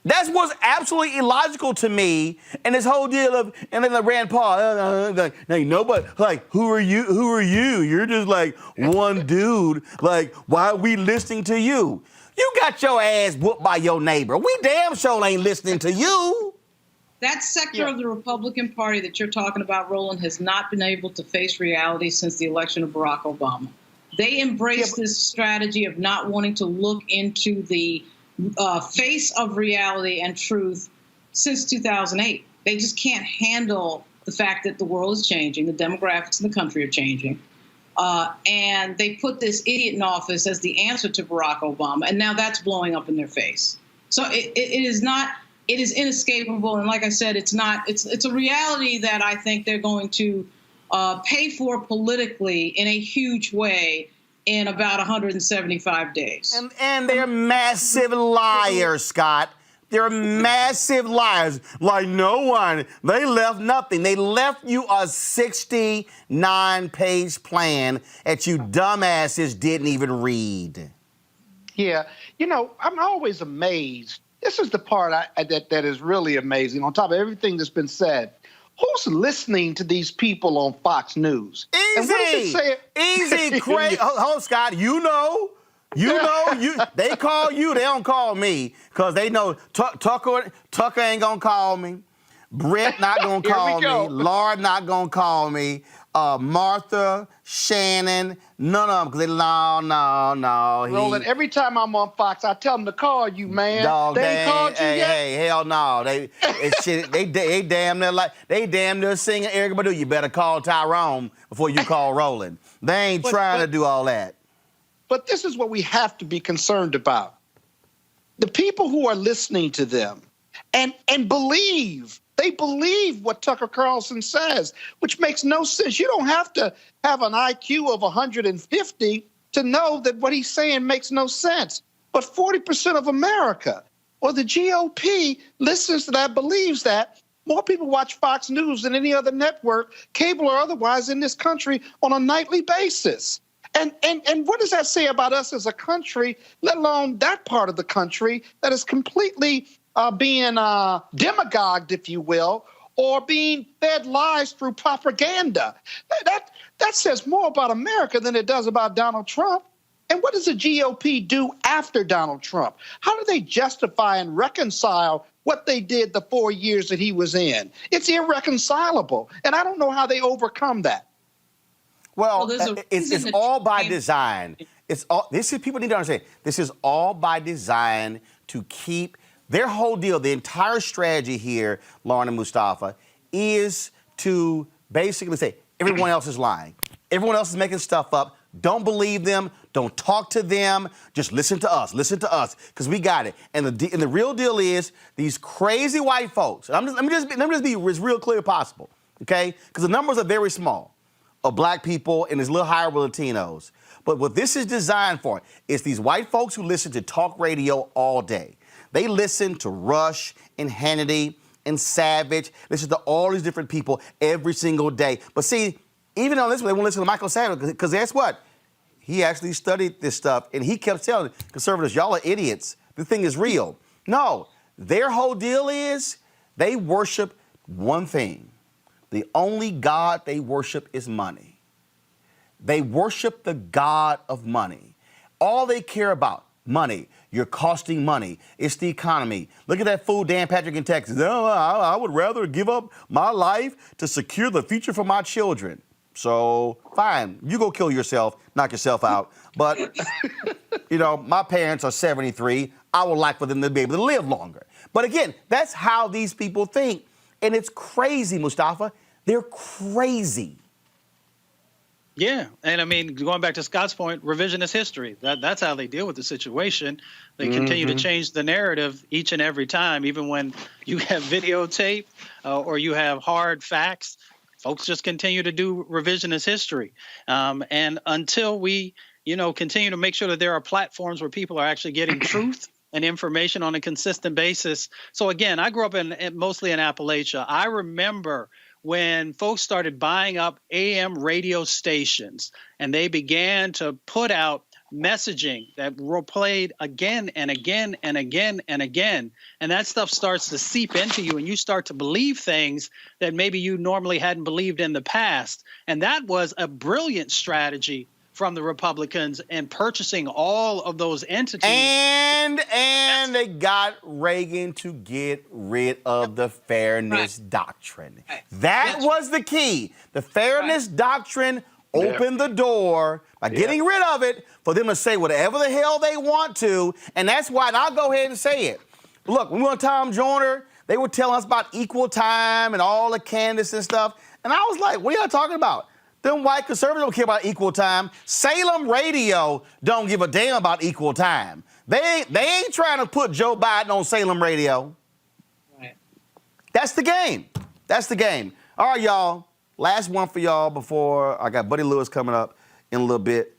That's what's absolutely illogical to me. And this whole deal of, and then Rand Paul, nobody, like, who are you? Who are you? You're just like one dude. Like, why are we listening to you? You got your ass whooped by your neighbor. We damn sure ain't listening to you. That sector of the Republican Party that you're talking about, Roland, has not been able to face reality since the election of Barack Obama. They embraced this strategy of not wanting to look into the face of reality and truth since 2008. They just can't handle the fact that the world is changing, the demographics in the country are changing. And they put this idiot in office as the answer to Barack Obama, and now that's blowing up in their face. So it is inescapable, and like I said, it's a reality that I think they're going to pay for politically in a huge way in about 175 days. And they're massive liars, Scott. They're massive liars. Like no one. They left nothing. They left you a 69-page plan that you dumbasses didn't even read. Yeah. I'm always amazed. This is the part that is really amazing. On top of everything that's been said, who's listening to these people on Fox News? Easy, Craig. Hold, Scott. They call you. They don't call me because they know Tucker ain't gonna call me. Brett not gonna call me. Laura not gonna call me. Martha, Shannon, none of them, because no. Roland, every time I'm on Fox, I tell them to call you, man. Dog, they ain't called you yet? Hey, hell no. They damn near singing Erykah Badu. You better call Tyrone before you call Roland. They ain't trying to do all that. But this is what we have to be concerned about. The people who are listening to them and believe They believe what Tucker Carlson says, which makes no sense. You don't have to have an IQ of 150 to know that what he's saying makes no sense. But 40% of America, or the GOP, listens to that, believes that. More people watch Fox News than any other network, cable or otherwise, in this country on a nightly basis. And what does that say about us as a country, let alone that part of the country that is completely being demagogued, if you will, or being fed lies through propaganda? That says more about America than it does about Donald Trump. And what does the GOP do after Donald Trump? How do they justify and reconcile what they did the 4 years that he was in? It's irreconcilable. And I don't know how they overcome that. Well, it's all by design. People need to understand, this is all by design to keep their whole deal. The entire strategy here, Lauren and Mustafa, is to basically say everyone else is lying. Everyone else is making stuff up. Don't believe them. Don't talk to them. Just listen to us. Listen to us, because we got it. And the real deal is these crazy white folks. Let me just be as real clear as possible, okay? Because the numbers are very small of black people, and it's a little higher with Latinos. But what this is designed for is these white folks who listen to talk radio all day. They listen to Rush and Hannity and Savage. Listen to all these different people every single day. But see, even on this one, they won't listen to Michael Savage, because guess what? He actually studied this stuff, and he kept telling conservatives, y'all are idiots. The thing is real. No, their whole deal is they worship one thing. The only God they worship is money. They worship the God of money. All they care about, money. You're costing money. It's the economy. Look at that fool, Dan Patrick in Texas. Oh, I would rather give up my life to secure the future for my children. So, fine, you go kill yourself, knock yourself out. But, my parents are 73. I would like for them to be able to live longer. But again, that's how these people think. And it's crazy, Mustafa. They're crazy. Yeah, and I mean, going back to Scott's point, revisionist history. That's how they deal with the situation. They continue to change the narrative each and every time, even when you have videotape or you have hard facts. Folks just continue to do revisionist history. And until we, continue to make sure that there are platforms where people are actually getting truth and information on a consistent basis. So again, I grew up mostly in Appalachia. I remember when folks started buying up AM radio stations and they began to put out messaging that were played again and again and again and again. And that stuff starts to seep into you, and you start to believe things that maybe you normally hadn't believed in the past. And that was a brilliant strategy from the Republicans in purchasing all of those entities. And they got Reagan to get rid of the fairness doctrine. That was the key. The fairness doctrine opened the door by getting rid of it for them to say whatever the hell they want to. And that's why, and I'll go ahead and say it. Look, when we were on Tom Joyner, they were telling us about equal time and all the candidates and stuff. And I was like, what are y'all talking about? Them white conservatives don't care about equal time. Salem Radio don't give a damn about equal time. They ain't trying to put Joe Biden on Salem Radio. Right. That's the game. That's the game. All right, y'all. Last one for y'all before I got Buddy Lewis coming up in a little bit.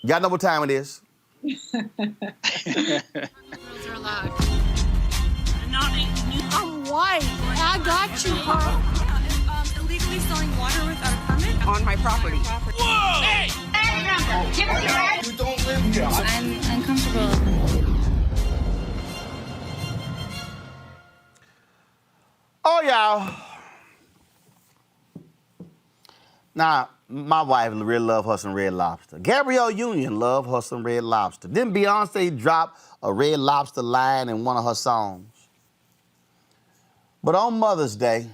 Y'all know what time it is. I'm white. I got you, huh? Illegally selling water without a permit On my property. Whoa! Hey! We don't live here. I'm uncomfortable. Oh, y'all. Now, my wife really love her some Red Lobster. Gabrielle Union love her some Red Lobster. Then Beyonce dropped a Red Lobster line in one of her songs. But on Mother's Day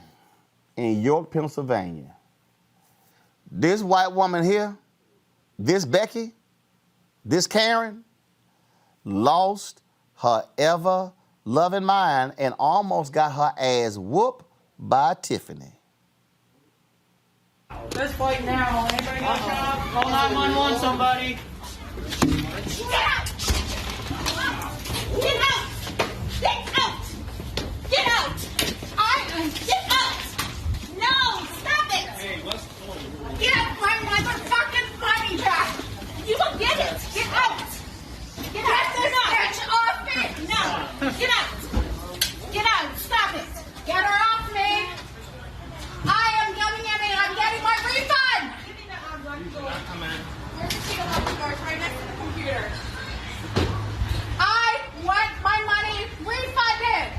in York, Pennsylvania, this white woman here, this Becky, this Karen, lost her ever-loving mind and almost got her ass whooped by Tiffany. Let's fight now. Anybody got shot? Call 911, somebody. Get out! Get out! Get out! Get out! Get out! Get out! Stop it! Get her off me! I am coming in and I'm getting my refund! Where's the key to lock the doors? Right next to the computer. I want my money refunded!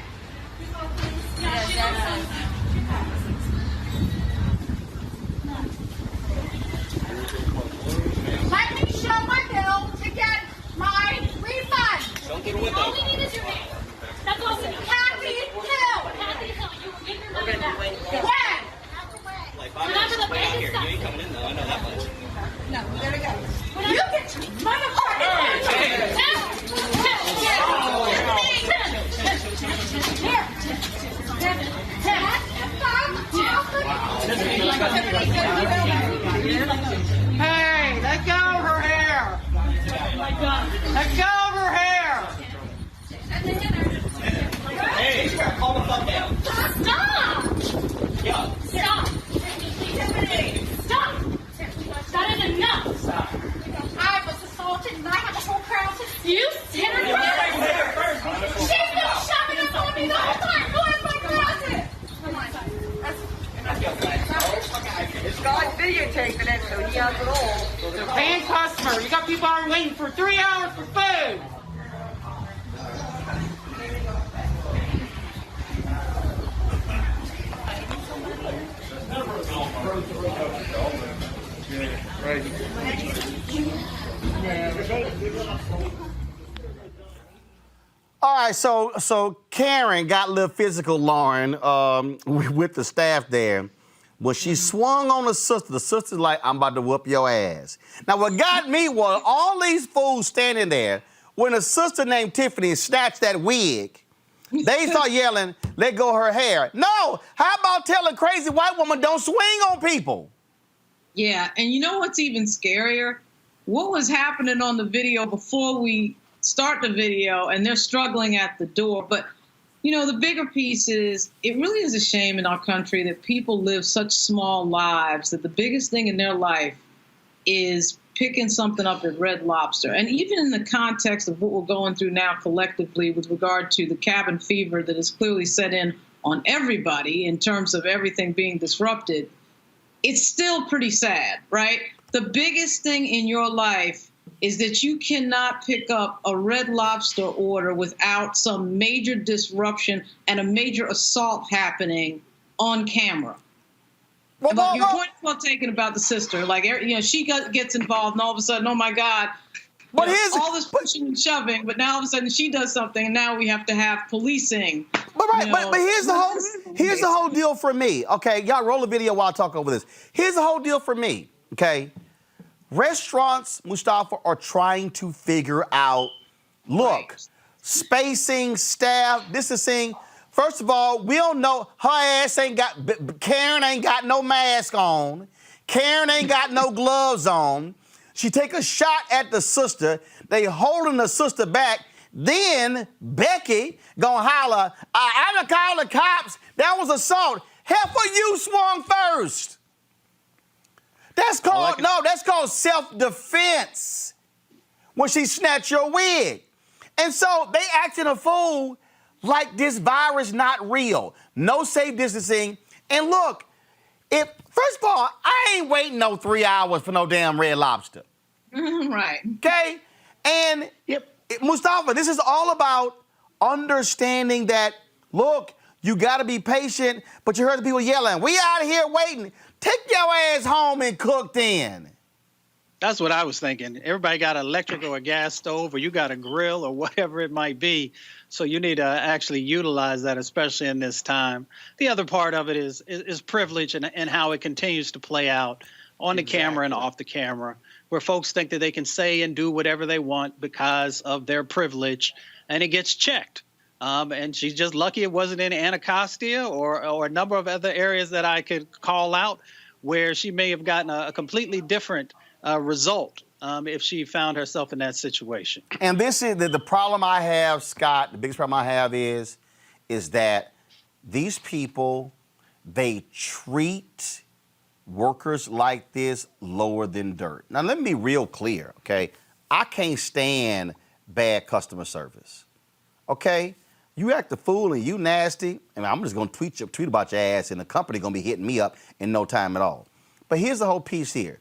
Let me show my bill to get my refund! Don't get a window. All we need is your name. That's all we need. Kathy Hill! Kathy Hill, you will get your money back. When? Like 5 minutes to play out here. You ain't coming in though, I know that much. No, we gotta go. You get your motherfucker! Hey, let go of her hair. Let go of her hair. Hey, calm the fuck down. Stop! Yeah. Stop! Stop! That is enough! Stop. I was assaulted and I have a whole crowd to you. She's been shoving us on me the whole time. Go in my closet. Come on. This guy's videotaping it, so he has it all. They're paying customer. You got people out waiting for 3 hours for food. All right, so Karen got a little physical, Lauren, with the staff there. When she swung on the sister's like, I'm about to whoop your ass. Now, what got me was all these fools standing there when a sister named Tiffany snatched that wig. They start yelling, let go of her hair. No, how about tell a crazy white woman don't swing on people? Yeah, and you know what's even scarier? What was happening on the video before we start the video, and they're struggling at the door. But, you know, the bigger piece is it really is a shame in our country that people live such small lives that the biggest thing in their life is picking something up at Red Lobster. And even in the context of what we're going through now collectively with regard to the cabin fever that is clearly set in on everybody in terms of everything being disrupted, it's still pretty sad, right? The biggest thing in your life is that you cannot pick up a Red Lobster order without some major disruption and a major assault happening on camera. Well, your point is well taken about the sister. Like, you know, she gets involved and all of a sudden, oh my God, but all this pushing and shoving, but now all of a sudden she does something and now we have to have policing. But right, but here's the whole deal for me. Okay, y'all roll the video while I talk over this. Here's the whole deal for me. Okay, restaurants, Mustafa, are trying to figure out. Look, spacing, staff, distancing. First of all, we don't know. Her ass ain't got. Karen ain't got no mask on. Karen ain't got no gloves on. She take a shot at the sister. They holding the sister back. Then Becky gonna holler, I'm gonna call the cops. That was assault. Half of you swung first. That's called, that's called self-defense when she snatched your wig. And so they acting a fool like this virus not real. No safe distancing. And look, first of all, I ain't waiting no 3 hours for no damn Red Lobster. Right. Okay? And Mustafa, this is all about understanding that, look, you got to be patient, but you heard the people yelling, we out of here waiting. Take your ass home and cook then. That's what I was thinking. Everybody got an electric or a gas stove, or you got a grill or whatever it might be. So you need to actually utilize that, especially in this time. The other part of it is privilege and how it continues to play out on the camera and off the camera, where folks think that they can say and do whatever they want because of their privilege, and it gets checked. And she's just lucky it wasn't in Anacostia or a number of other areas that I could call out where she may have gotten a completely different result if she found herself in that situation. And this is the problem I have, Scott, the biggest problem I have is that these people, they treat workers like this lower than dirt. Now, let me be real clear, okay? I can't stand bad customer service, okay? You act a fool and you nasty, and I'm just gonna tweet about your ass, and the company gonna be hitting me up in no time at all. But here's the whole piece here.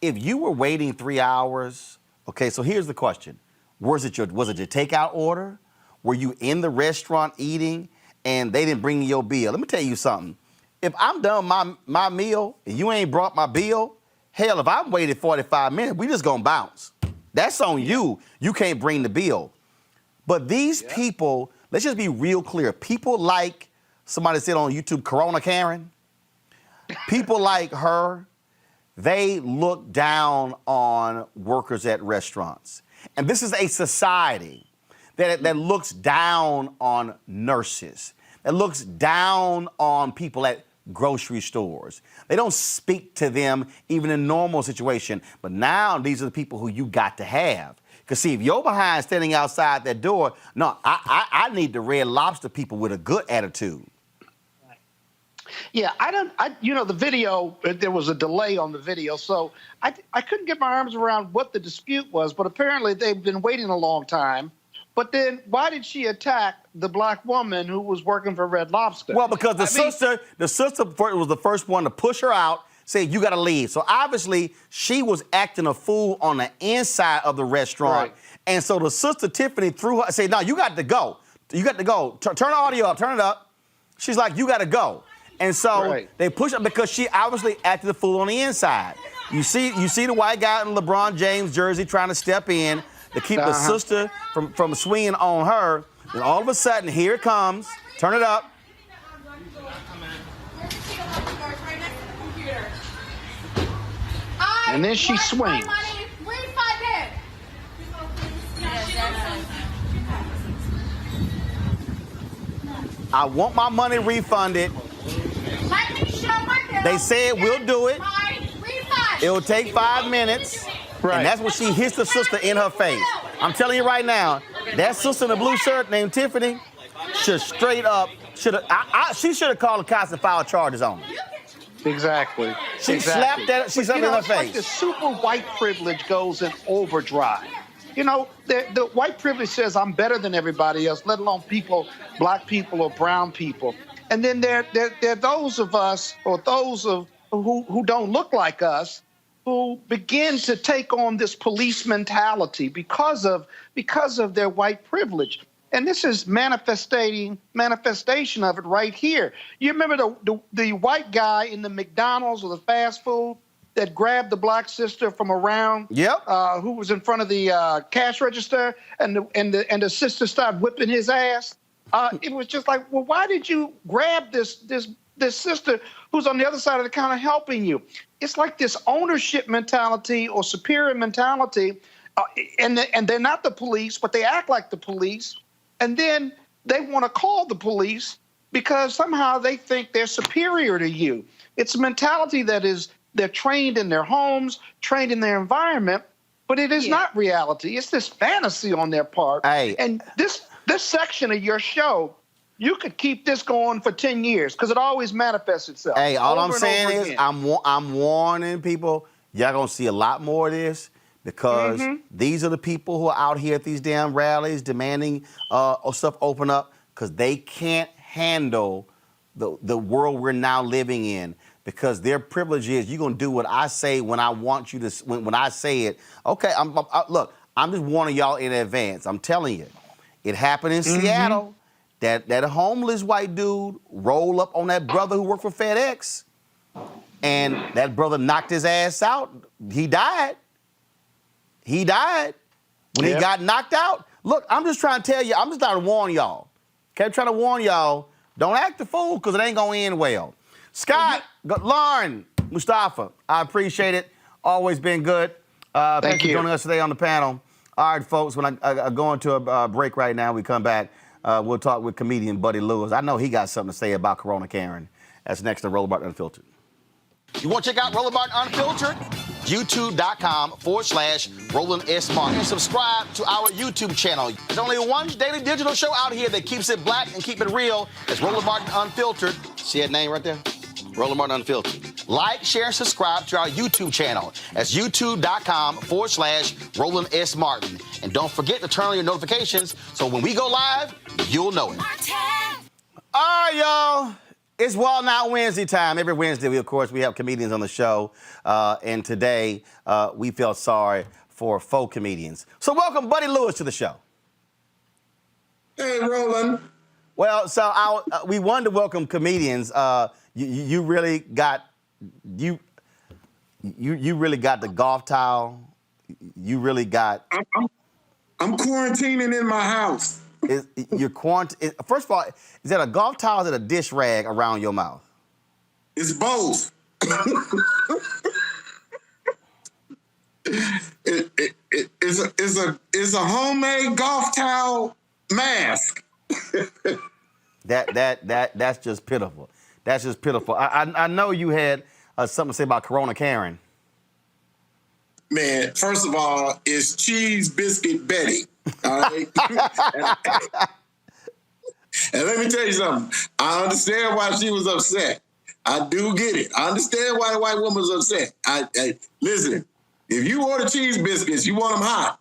If you were waiting 3 hours, okay, so here's the question. Was it your takeout order? Were you in the restaurant eating and they didn't bring you your bill? Let me tell you something. If I'm done my meal and you ain't brought my bill, hell, if I've waited 45 minutes, we just gonna bounce. That's on you. You can't bring the bill. But these people, let's just be real clear. People like, somebody said on YouTube, Corona Karen. People like her, they look down on workers at restaurants. And this is a society that looks down on nurses, that looks down on people at grocery stores. They don't speak to them even in normal situation. But now these are the people who you got to have. Because see, if you're behind standing outside that door, no, I need the Red Lobster people with a good attitude. Yeah, the video, there was a delay on the video, so I couldn't get my arms around what the dispute was, but apparently they've been waiting a long time. But then why did she attack the black woman who was working for Red Lobster? Well, because the sister was the first one to push her out, say, you got to leave. So obviously she was acting a fool on the inside of the restaurant. Right. And so the sister Tiffany threw her, said, no, you got to go. You got to go. Turn the audio up, turn it up. She's like, you got to go. And so they push her because she obviously acted a fool on the inside. You see the white guy in LeBron James jersey trying to step in to keep the sister from swinging on her. And all of a sudden, here it comes. Turn it up. And then she swings. I want my money refunded. They said we'll do it. It'll take 5 minutes. Right. And that's when she hits the sister in her face. I'm telling you right now, that sister in the blue shirt named Tiffany she should have called the cops and filed charges on her. Exactly. She slapped that. She slapped in her face. Like the super white privilege goes in overdrive. You know, the white privilege says I'm better than everybody else, let alone black people or brown people. And then there are those of us or those who don't look like us who begin to take on this police mentality because of their white privilege. And this is manifestation of it right here. You remember the white guy in the McDonald's or the fast food that grabbed the black sister from around? Yep. Who was in front of the cash register, and the sister started whipping his ass. It was just like, well, why did you grab this sister who's on the other side of the counter helping you? It's like this ownership mentality or superior mentality, and they're not the police, but they act like the police, and then they want to call the police because somehow they think they're superior to you. It's a mentality that they're trained in their homes, trained in their environment, but it is not reality. It's this fantasy on their part. Hey. And this section of your show, you could keep this going for 10 years because it always manifests itself. Hey, all I'm saying is I'm warning people, y'all going to see a lot more of this because these are the people who are out here at these damn rallies demanding stuff open up because they can't handle the world we're now living in. Because their privilege is you're going to do what I say when I want you to, when I say it. Okay, look, I'm just warning y'all in advance. I'm telling you, it happened in Seattle. That homeless white dude rolled up on that brother who worked for FedEx, and that brother knocked his ass out. He died. He died when he got knocked out. Look, I'm just trying to tell you, I'm just trying to warn y'all. Okay, I'm trying to warn y'all, don't act the fool because it ain't going to end well. Scott, Lauren, Mustafa, I appreciate it. Always been good. Thanks for joining us today on the panel. All right, folks, when I go into a break right now, we come back. We'll talk with comedian Buddy Lewis. I know he got something to say about Corona Karen. That's next to Roland Martin Unfiltered. You want to check out Roland Martin Unfiltered? YouTube.com/Roland S. Martin. And subscribe to our YouTube channel. There's only one daily digital show out here that keeps it black and keep it real. It's Roland Martin Unfiltered. See that name right there? Roland Martin Unfiltered. like, share, and subscribe to our YouTube channel. That's youtube.com/Roland S. Martin. And don't forget to turn on your notifications so when we go live, you'll know it. All right, y'all. It's Wild Out Wednesday time. Every Wednesday, we have comedians on the show. And today, we felt sorry for faux comedians. So welcome Buddy Lewis to the show. Hey, Roland. Well, so we wanted to welcome comedians. You really got you really got the golf towel. You really got. I'm quarantining in my house. You're quarantining. First of all, is that a golf towel or is it a dish rag around your mouth? It's both. It's a homemade golf towel mask. That's just pitiful. That's just pitiful. I know you had something to say about Corona Karen. Man, first of all, it's Cheese Biscuit Betty. All right. And let me tell you something. I understand why she was upset. I do get it. I understand why the white woman was upset. Listen, if you order cheese biscuits, you want them hot.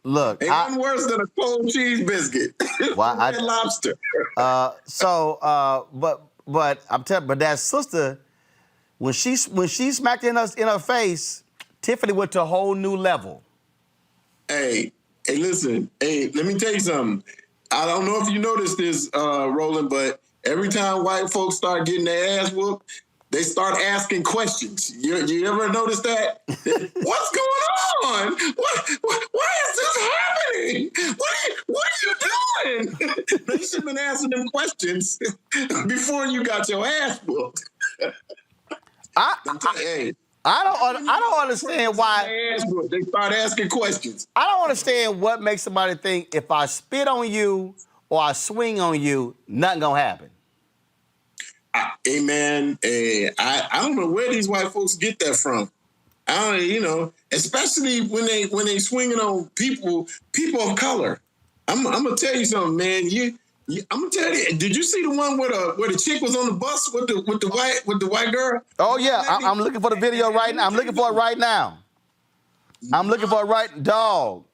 Look, ain't nothing worse than a cold cheese biscuit. Red Lobster. But I'm telling, but that sister, when she smacked in her face, Tiffany went to a whole new level. Hey, listen. Hey, let me tell you something. I don't know if you noticed this, Roland, but every time white folks start getting their ass whooped, they start asking questions. You ever notice that? What's going on? Why is this happening? What are you doing? You should have been asking them questions before you got your ass whooped. I don't understand why they start asking questions. I don't understand what makes somebody think if I spit on you or I swing on you, nothing gonna happen. Hey man, I don't know where these white folks get that from. I don't, especially when they swinging on people of color. I'm gonna tell you something, man. I'm gonna tell you. Did you see the one where the chick was on the bus with the white girl? Oh yeah, I'm looking for the video right now. I'm looking for it right now. Dog.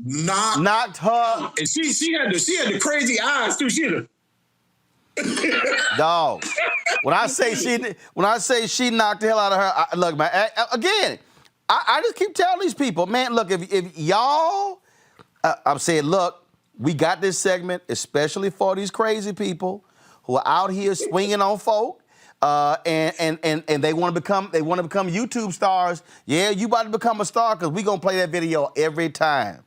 Knocked her. And she had the crazy eyes too. She had dog. When I say she knocked the hell out of her, look, man. Again, I just keep telling these people, man. Look, if y'all, I'm saying, look. We got this segment, especially for these crazy people who are out here swinging on folk, and they want to become YouTube stars. Yeah, you about to become a star because we gonna play that video every time.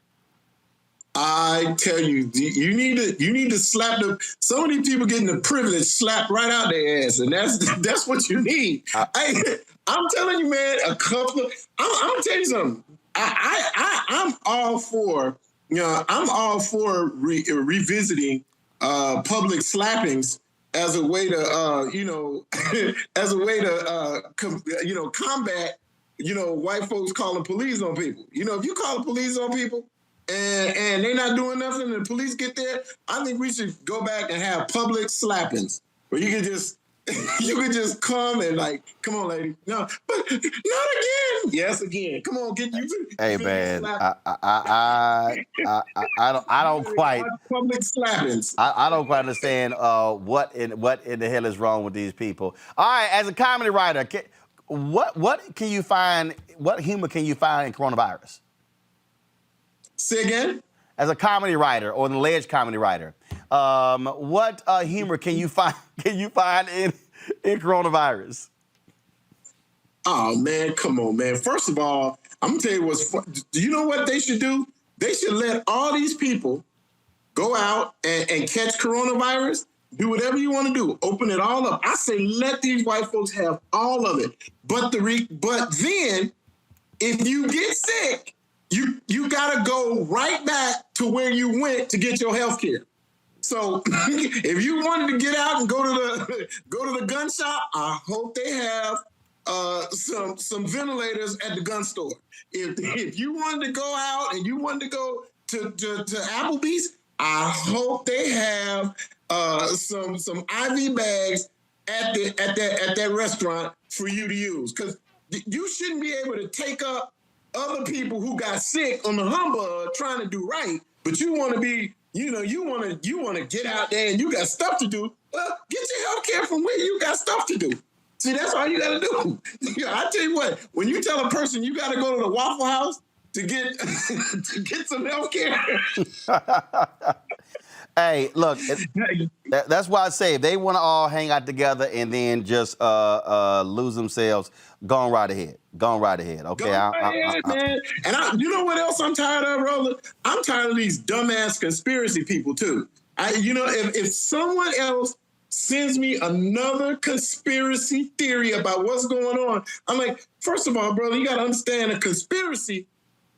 I tell you, you need to slap them. Some of these people getting the privilege slapped right out their ass, and that's what you need. I'm telling you, man. I'm gonna tell you something. I'm all for. I'm all for revisiting public slappings as a way to, combat, white folks calling police on people. If you call the police on people and they're not doing nothing and the police get there, I think we should go back and have public slappings where you can just come and come on, lady. No, but not again. Yes, again. Come on, get you. Hey, man. I don't quite public slappings. I don't quite understand what in the hell is wrong with these people. All right, as a comedy writer, what can you find? What humor can you find in coronavirus? Say again. As a comedy writer or an alleged comedy writer, what humor can you find? Can you find in coronavirus? Oh man, come on, man. First of all, I'm gonna tell you what's fun. Do you know what they should do? They should let all these people go out and catch coronavirus. Do whatever you want to do. Open it all up. I say let these white folks have all of it. But then, if you get sick, you gotta go right back to where you went to get your health care. So if you wanted to get out and go to the gun shop, I hope they have some ventilators at the gun store. If you wanted to go out and you wanted to go to Applebee's, I hope they have some IV bags at that restaurant for you to use, because you shouldn't be able to take up other people who got sick on the humbug trying to do right, but you want to be, you want to get out there and you got stuff to do. Well, get your health care from where you got stuff to do. See, that's all you got to do. I tell you what, when you tell a person you got to go to the Waffle House to get to get some health care. Hey, look, that's why I say if they want to all hang out together and then just lose themselves, go on right ahead. Go on right ahead. Okay. Go right ahead, man. And you know what else I'm tired of, Roland? I'm tired of these dumbass conspiracy people too. If someone else sends me another conspiracy theory about what's going on, I'm like, first of all, brother, you got to understand a conspiracy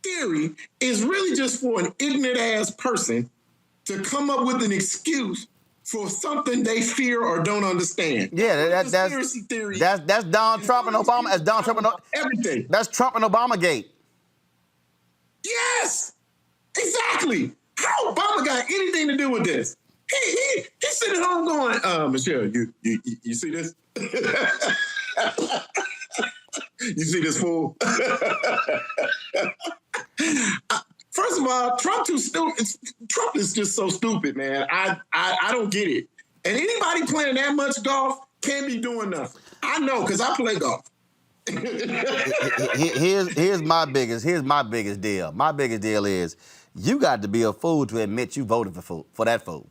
theory is really just for an ignorant ass person to come up with an excuse for something they fear or don't understand. Yeah, conspiracy theory. That's Donald Trump and Obama. That's Donald Trump and everything. That's Trump and Obamagate. Yes, exactly. How Obama got anything to do with this? He's sitting home going, Michelle, you see this? You see this fool? First of all, Trump is just so stupid, man. I don't get it. And anybody playing that much golf can't be doing nothing. I know, because I play golf. Here's my biggest deal. My biggest deal is you got to be a fool to admit you voted for that fool.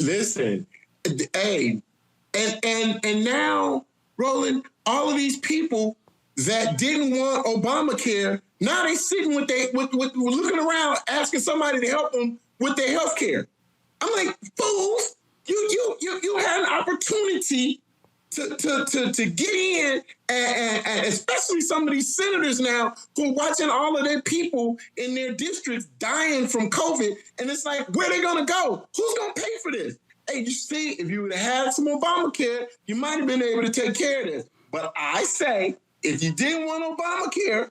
Listen, hey, and now, Roland, all of these people that didn't want Obamacare, now they sitting with looking around asking somebody to help them with their health care. I'm like, fools, you had an opportunity to get in, and especially some of these senators now who are watching all of their people in their districts dying from COVID, and it's like, where are they gonna go? Who's gonna pay for this? Hey, you see, if you would have had some Obamacare, you might have been able to take care of this. But I say, if you didn't want Obamacare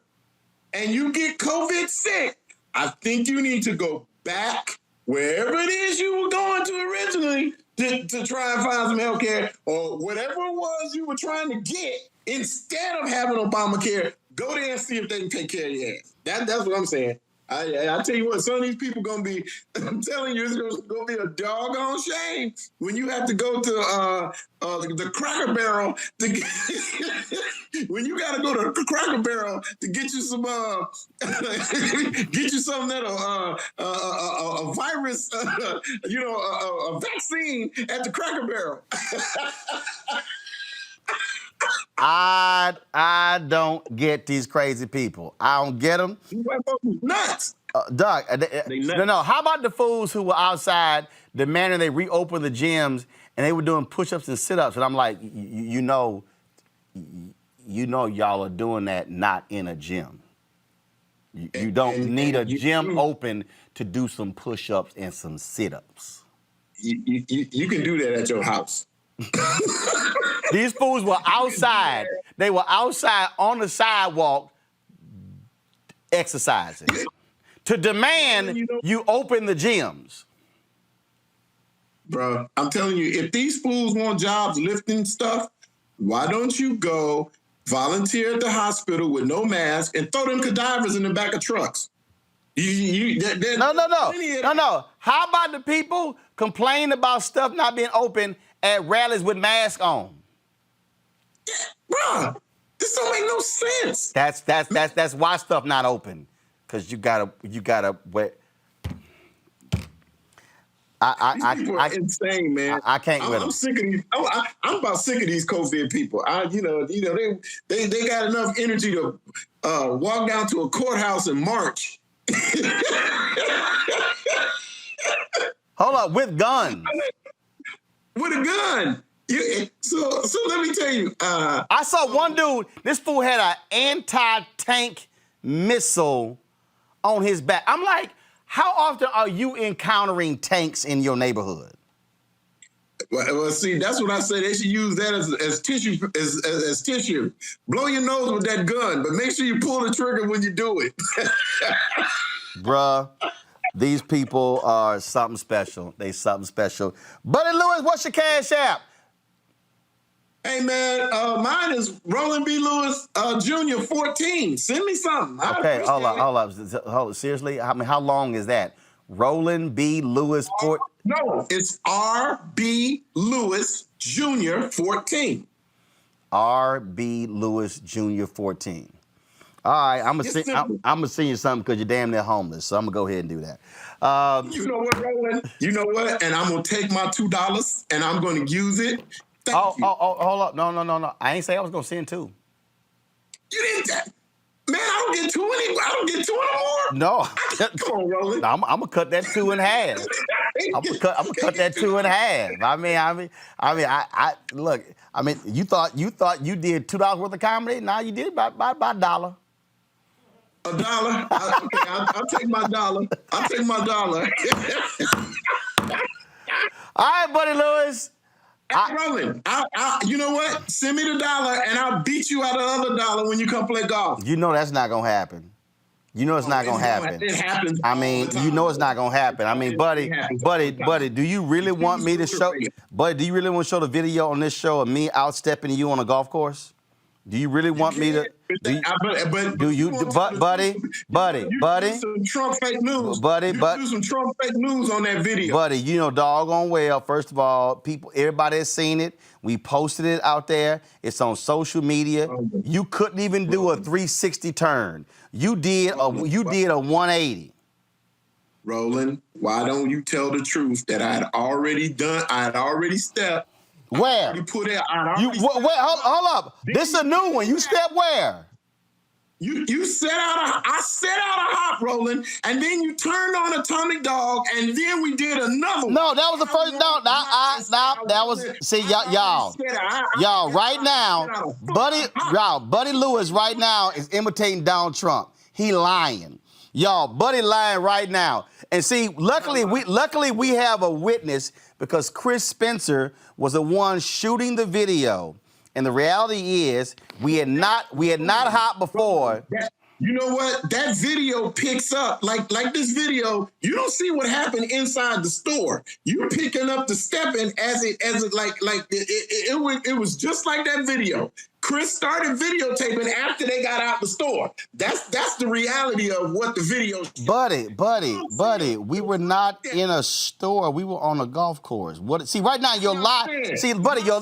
and you get COVID sick, I think you need to go back wherever it is you were going to originally to try and find some health care, or whatever it was you were trying to get. Instead of having Obamacare, go there and see if they can take care of your ass. That's what I'm saying. I tell you what, some of these people gonna be, I'm telling you, it's gonna be a doggone shame when you have to go to the Cracker Barrel to get, when you gotta go to the Cracker Barrel to get you some get you something that'll a virus, a vaccine at the Cracker Barrel. I don't get these crazy people. I don't get them. Nuts. Doug, no. How about the fools who were outside demanding they reopen the gyms and they were doing push-ups and sit-ups? And I'm like, you know, y'all are doing that not in a gym. You don't need a gym open to do some push-ups and some sit-ups. You can do that at your house. These fools were outside. They were outside on the sidewalk exercising to demand you open the gyms. Bro, I'm telling you, if these fools want jobs lifting stuff, why don't you go volunteer at the hospital with no mask and throw them cadavers in the back of trucks? No. How about the people complaining about stuff not being open at rallies with masks on? Yeah, bro, this don't make no sense. That's why stuff not open, because you gotta wait. These people are insane, man. I can't with them. I'm sick of these. I'm about sick of these COVID people. They got enough energy to walk down to a courthouse and march. Hold up, with guns. With a gun. So let me tell you. I saw one dude, this fool had an anti-tank missile on his back. I'm like, how often are you encountering tanks in your neighborhood? Well, see, that's what I say. They should use that as tissue, as tissue. Blow your nose with that gun, but make sure you pull the trigger when you do it. Bruh, these people are something special. They something special. Buddy Lewis, what's your Cash App? Hey man, mine is Roland B. Lewis Jr. 14. Send me something. Okay, hold up. Seriously, I mean, how long is that? Roland B. Lewis 14. No, it's R.B. Lewis Jr. 14. R.B. Lewis Jr. 14. All right, I'm gonna send you something because you're damn near homeless. So I'm gonna go ahead and do that. You know what, Roland? You know what? And I'm gonna take my $2 and I'm gonna use it. Hold up. No. I ain't say I was gonna send two. You didn't. Man, I don't get two anymore. No. Come on, Roland. I'm gonna cut that two in half. I'm gonna cut that two in half. I look. I mean, you thought you did $2 worth of comedy. Now you did about $1. $1? Okay, I'll take my $1. I'll take my $1. All right, buddy Lewis. Roland, you know what? Send me the $1 and I'll beat you out of the other $1 when you come play golf. You know that's not gonna happen. You know it's not gonna happen. It happens. I mean, you know it's not gonna happen. I mean, buddy, do you really want me to show? Buddy, do you really want to show the video on this show of me outstepping you on a golf course? Do you really want me to? Buddy? Some Trump fake news. Buddy, do some Trump fake news on that video. Buddy, you know doggone well. First of all, everybody has seen it. We posted it out there. It's on social media. You couldn't even do a 360 turn. You did a 180. Roland, why don't you tell the truth that I had already stepped. Where? You put it. Hold up. This is a new one. You stepped where? You set out I set out a hop, Roland, and then you turned on Atomic Dog, and then we did another one. No, that was the first. That was. See, y'all. Right now, Buddy Lewis right now is imitating Donald Trump. He lying. Y'all, Buddy lying right now. And see, luckily we have a witness because Chris Spencer was the one shooting the video. And the reality is we had not hopped before. You know what? That video picks up like this video. You don't see what happened inside the store. You picking up the stepping as it it was just like that video. Chris started videotaping after they got out the store. That's the reality of what the video. Buddy, we were not in a store. We were on a golf course. What? See, right now your lie. See, buddy, your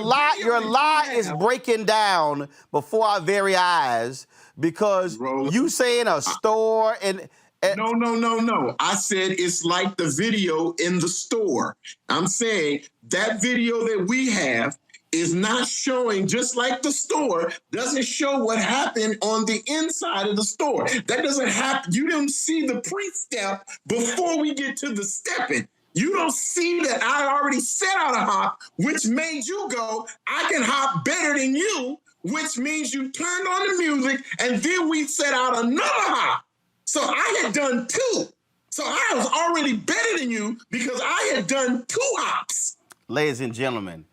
lie is breaking down before our very eyes because you say in a store and. No. I said it's like the video in the store. I'm saying that video that we have is not showing, just like the store, doesn't show what happened on the inside of the store. That doesn't happen. You don't see the pre-step before we get to the stepping. You don't see that I already set out a hop, which made you go, I can hop better than you, which means you turned on the music, and then we set out another hop. So I had done two. So I was already better than you because I had done 2 hops. Ladies and gentlemen,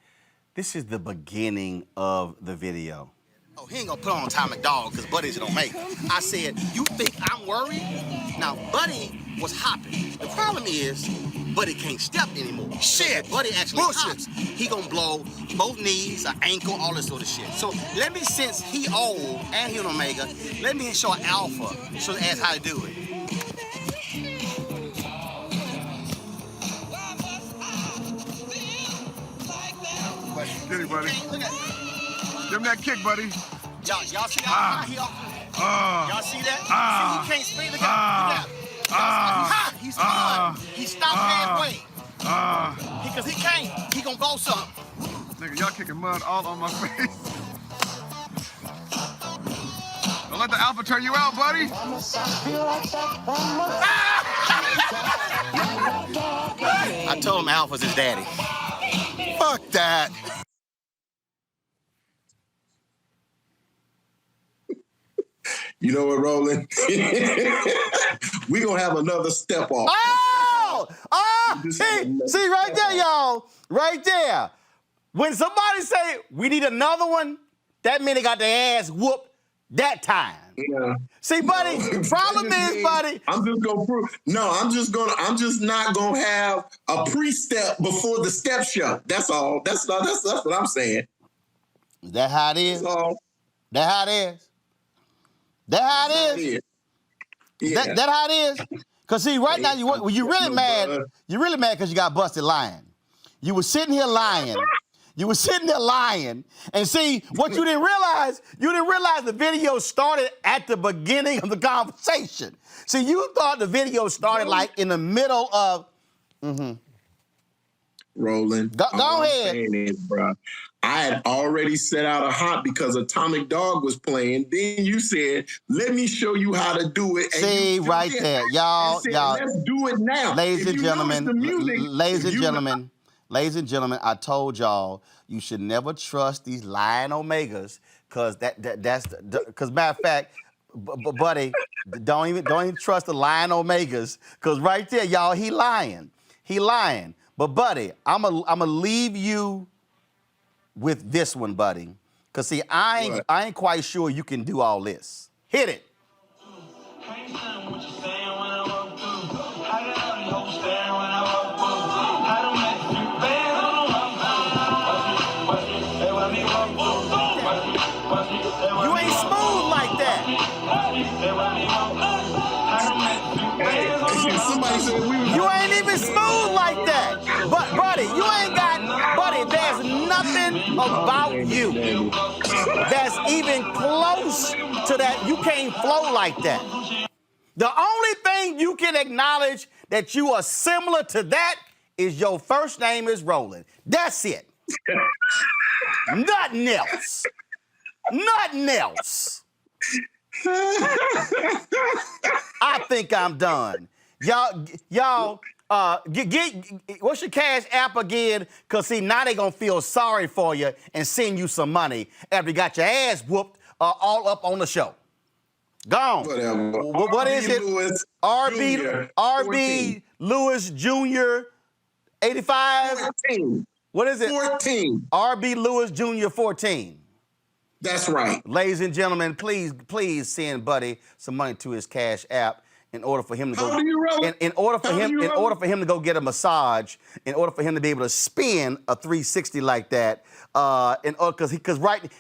this is the beginning of the video. Oh, he ain't gonna put on Atomic Dog because Buddy's don't make it. I said, you think I'm worried? Now, Buddy was hopping. The problem is, Buddy can't step anymore. Shit, Buddy actually hops. He gonna blow both knees, an ankle, all this sort of shit. So let me, since he old and he an Omega, let me show an Alpha, show the ass how to do it. Get it, buddy. Give him that kick, buddy. Y'all see that? Y'all see that? See, he can't spin. Look at him. He's done. He stopped halfway. Because he can't. He gonna blow something. Nigga, y'all kicking mud all on my face. Don't let the Alpha turn you out, buddy. I told him Alpha's his daddy. Fuck that. You know what, Roland? We gonna have another step off. See right there, y'all. Right there. When somebody say we need another one, that means they got their ass whooped that time. Yeah. See, buddy, problem is, buddy. I'm just gonna prove. No, I'm just not gonna have a pre-step before the step show. That's all. That's what I'm saying. Is that how it is? That how it is? That how it is? Yeah. That how it is? Because see, right now, you really mad. You're really mad because you got busted lying. You were sitting here lying. You were sitting there lying. And see, what you didn't realize the video started at the beginning of the conversation. See, you thought the video started like in the middle of, Roland. Go all ahead. I'm saying is, bro, I had already set out a hot because Atomic Dog was playing. Then you said, let me show you how to do it. And see, right there. Y'all, let's do it now. Ladies and gentlemen, ladies and gentlemen, I told y'all you should never trust these lying Omegas, because because matter of fact, buddy, don't even trust the lying Omegas, because right there, y'all, he lying. But buddy, I'ma leave you with this one, buddy, because see, I ain't quite sure you can do all this. Hit it. You ain't smooth like that. You ain't even smooth like that. But buddy, you ain't got, buddy, there's nothing about you that's even close to that. You can't flow like that. The only thing you can acknowledge that you are similar to that is your first name is Roland. That's it. Nothing else. Nothing else. I think I'm done. Y'all, what's your Cash App again? Because, see, now they going to feel sorry for you and send you some money after you got your ass whooped all up on the show. Gone. Whatever. What is it? Lewis RB Lewis Jr. 85? 14. What is it? 14. RB Lewis Jr. 14. That's right. Ladies and gentlemen, please send Buddy some money to his Cash App in order for him to go. In order for him to go get a massage, in order for him to be able to spin a 360 like that, because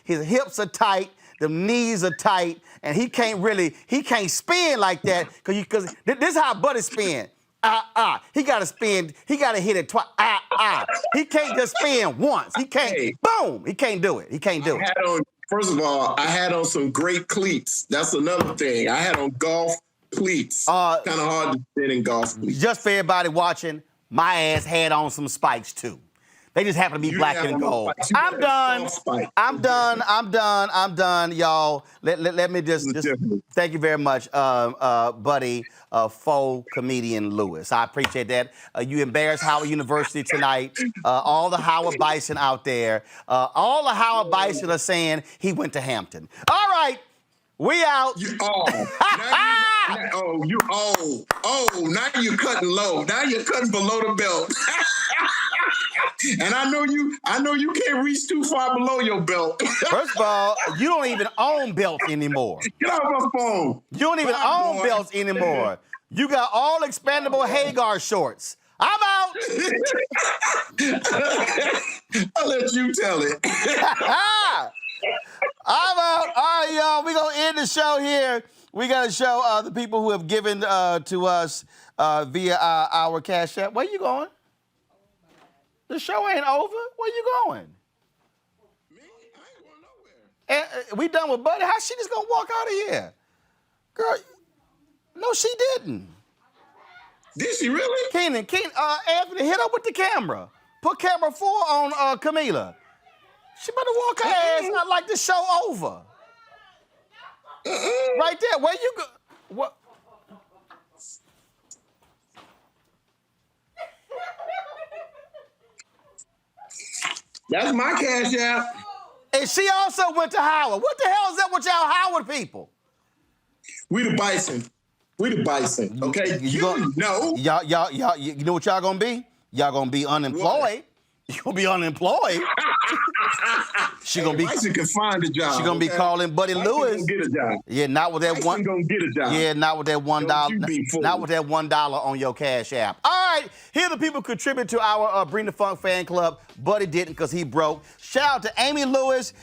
his hips are tight, the knees are tight, and he can't spin like that because this is how Buddy spin. He got to spin. He got to hit it twice. He can't just spin once. He can't. Boom. He can't do it. First of all, I had on some great cleats. That's another thing. I had on golf cleats. Kind of hard to spin in golf cleats. Just for everybody watching, my ass had on some spikes too. They just happen to be black and gold. I'm done, y'all. Let me just thank you very much, buddy, faux comedian Lewis. I appreciate that. You embarrassed Howard University tonight. All the Howard Bison out there. All the Howard Bison are saying he went to Hampton. All right, we out. Now you're cutting low. Now you're cutting below the belt. And I know you can't reach too far below your belt. First of all, you don't even own belts anymore. Get off my phone. You don't even own belts anymore. You got all expandable Hagar shorts. I'm out. I'll let you tell it. I'm out. All right, y'all. We're going to end the show here. We got to show the people who have given to us via our Cash App. Where you going? The show ain't over. Where you going? Me? I ain't going nowhere. And we done with Buddy. How she just gonna walk out of here? Girl, no, she didn't. Did she really? Anthony, hit her with the camera. Put camera 4 on Camila. She better walk her ass out like the show over. Right there. Where you go? What? That's my Cash App. And she also went to Howard. What the hell is that with y'all Howard people? We the Bison. Okay? You know what y'all gonna be? Y'all gonna be unemployed. You're going to be unemployed. She gonna be. Tyson can find a job. She gonna be calling Buddy Tyson Lewis. Gonna get a job. Yeah, not with that Tyson one. Gonna get a job. Yeah, not with that $1. Not with that $1 on your Cash App. All right, here are the people contribute to our Bring the Funk fan club. Buddy didn't because he broke. Shout out to Amy Lewis.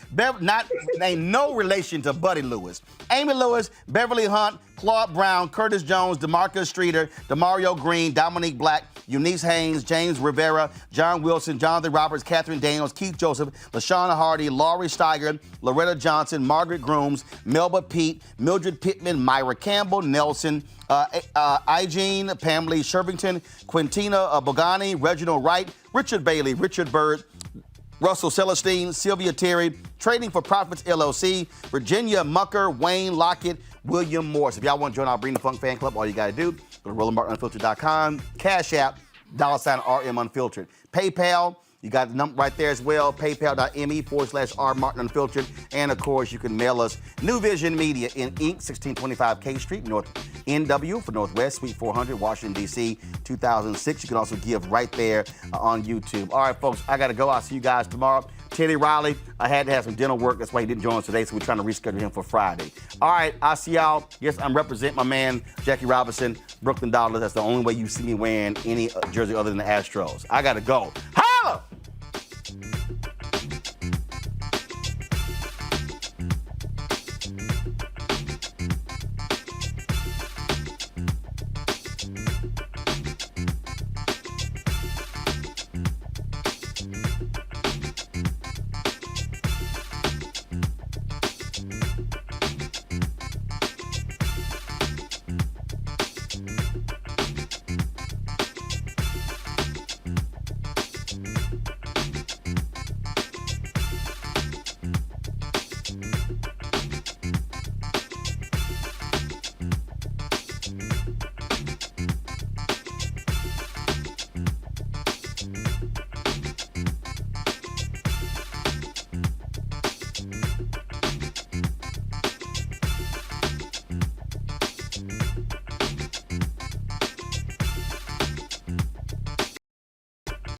Ain't no relation to Buddy Lewis. Amy Lewis, Beverly Hunt, Claude Brown, Curtis Jones, DeMarcus Streeter, Demario Green, Dominique Black, Eunice Haynes, James Rivera, John Wilson, Jonathan Roberts, Catherine Daniels, Keith Joseph, LaShawn Hardy, Laurie Steiger, Loretta Johnson, Margaret Grooms, Melba Pete, Mildred Pittman, Myra Campbell, Nelson, Igene, Pamela Shervington, Quintina Bogani, Reginald Wright, Richard Bailey, Richard Bird, Russell Celestine, Sylvia Terry, Trading for Profits LLC, Virginia Mucker, Wayne Lockett, William Morris. If y'all want to join our Bring the Funk fan club, all you got to do, go to RolandMartinUnfiltered.com, Cash App, $RM Unfiltered. PayPal, you got the number right there as well, paypal.me/RMartinUnfiltered. And, of course, you can mail us New Vision Media in Inc., 1625 K Street, North NW for Northwest, Suite 400, Washington, D.C., 2006. You can also give right there on YouTube. All right, folks, I got to go. I'll see you guys tomorrow. Teddy Riley, I had to have some dental work. That's why he didn't join us today, so we're trying to reschedule him for Friday. All right, I'll see y'all. Yes, I'm representing my man, Jackie Robinson, Brooklyn Dollars. That's the only way you see me wearing any jersey other than the Astros. I got to go. Holla!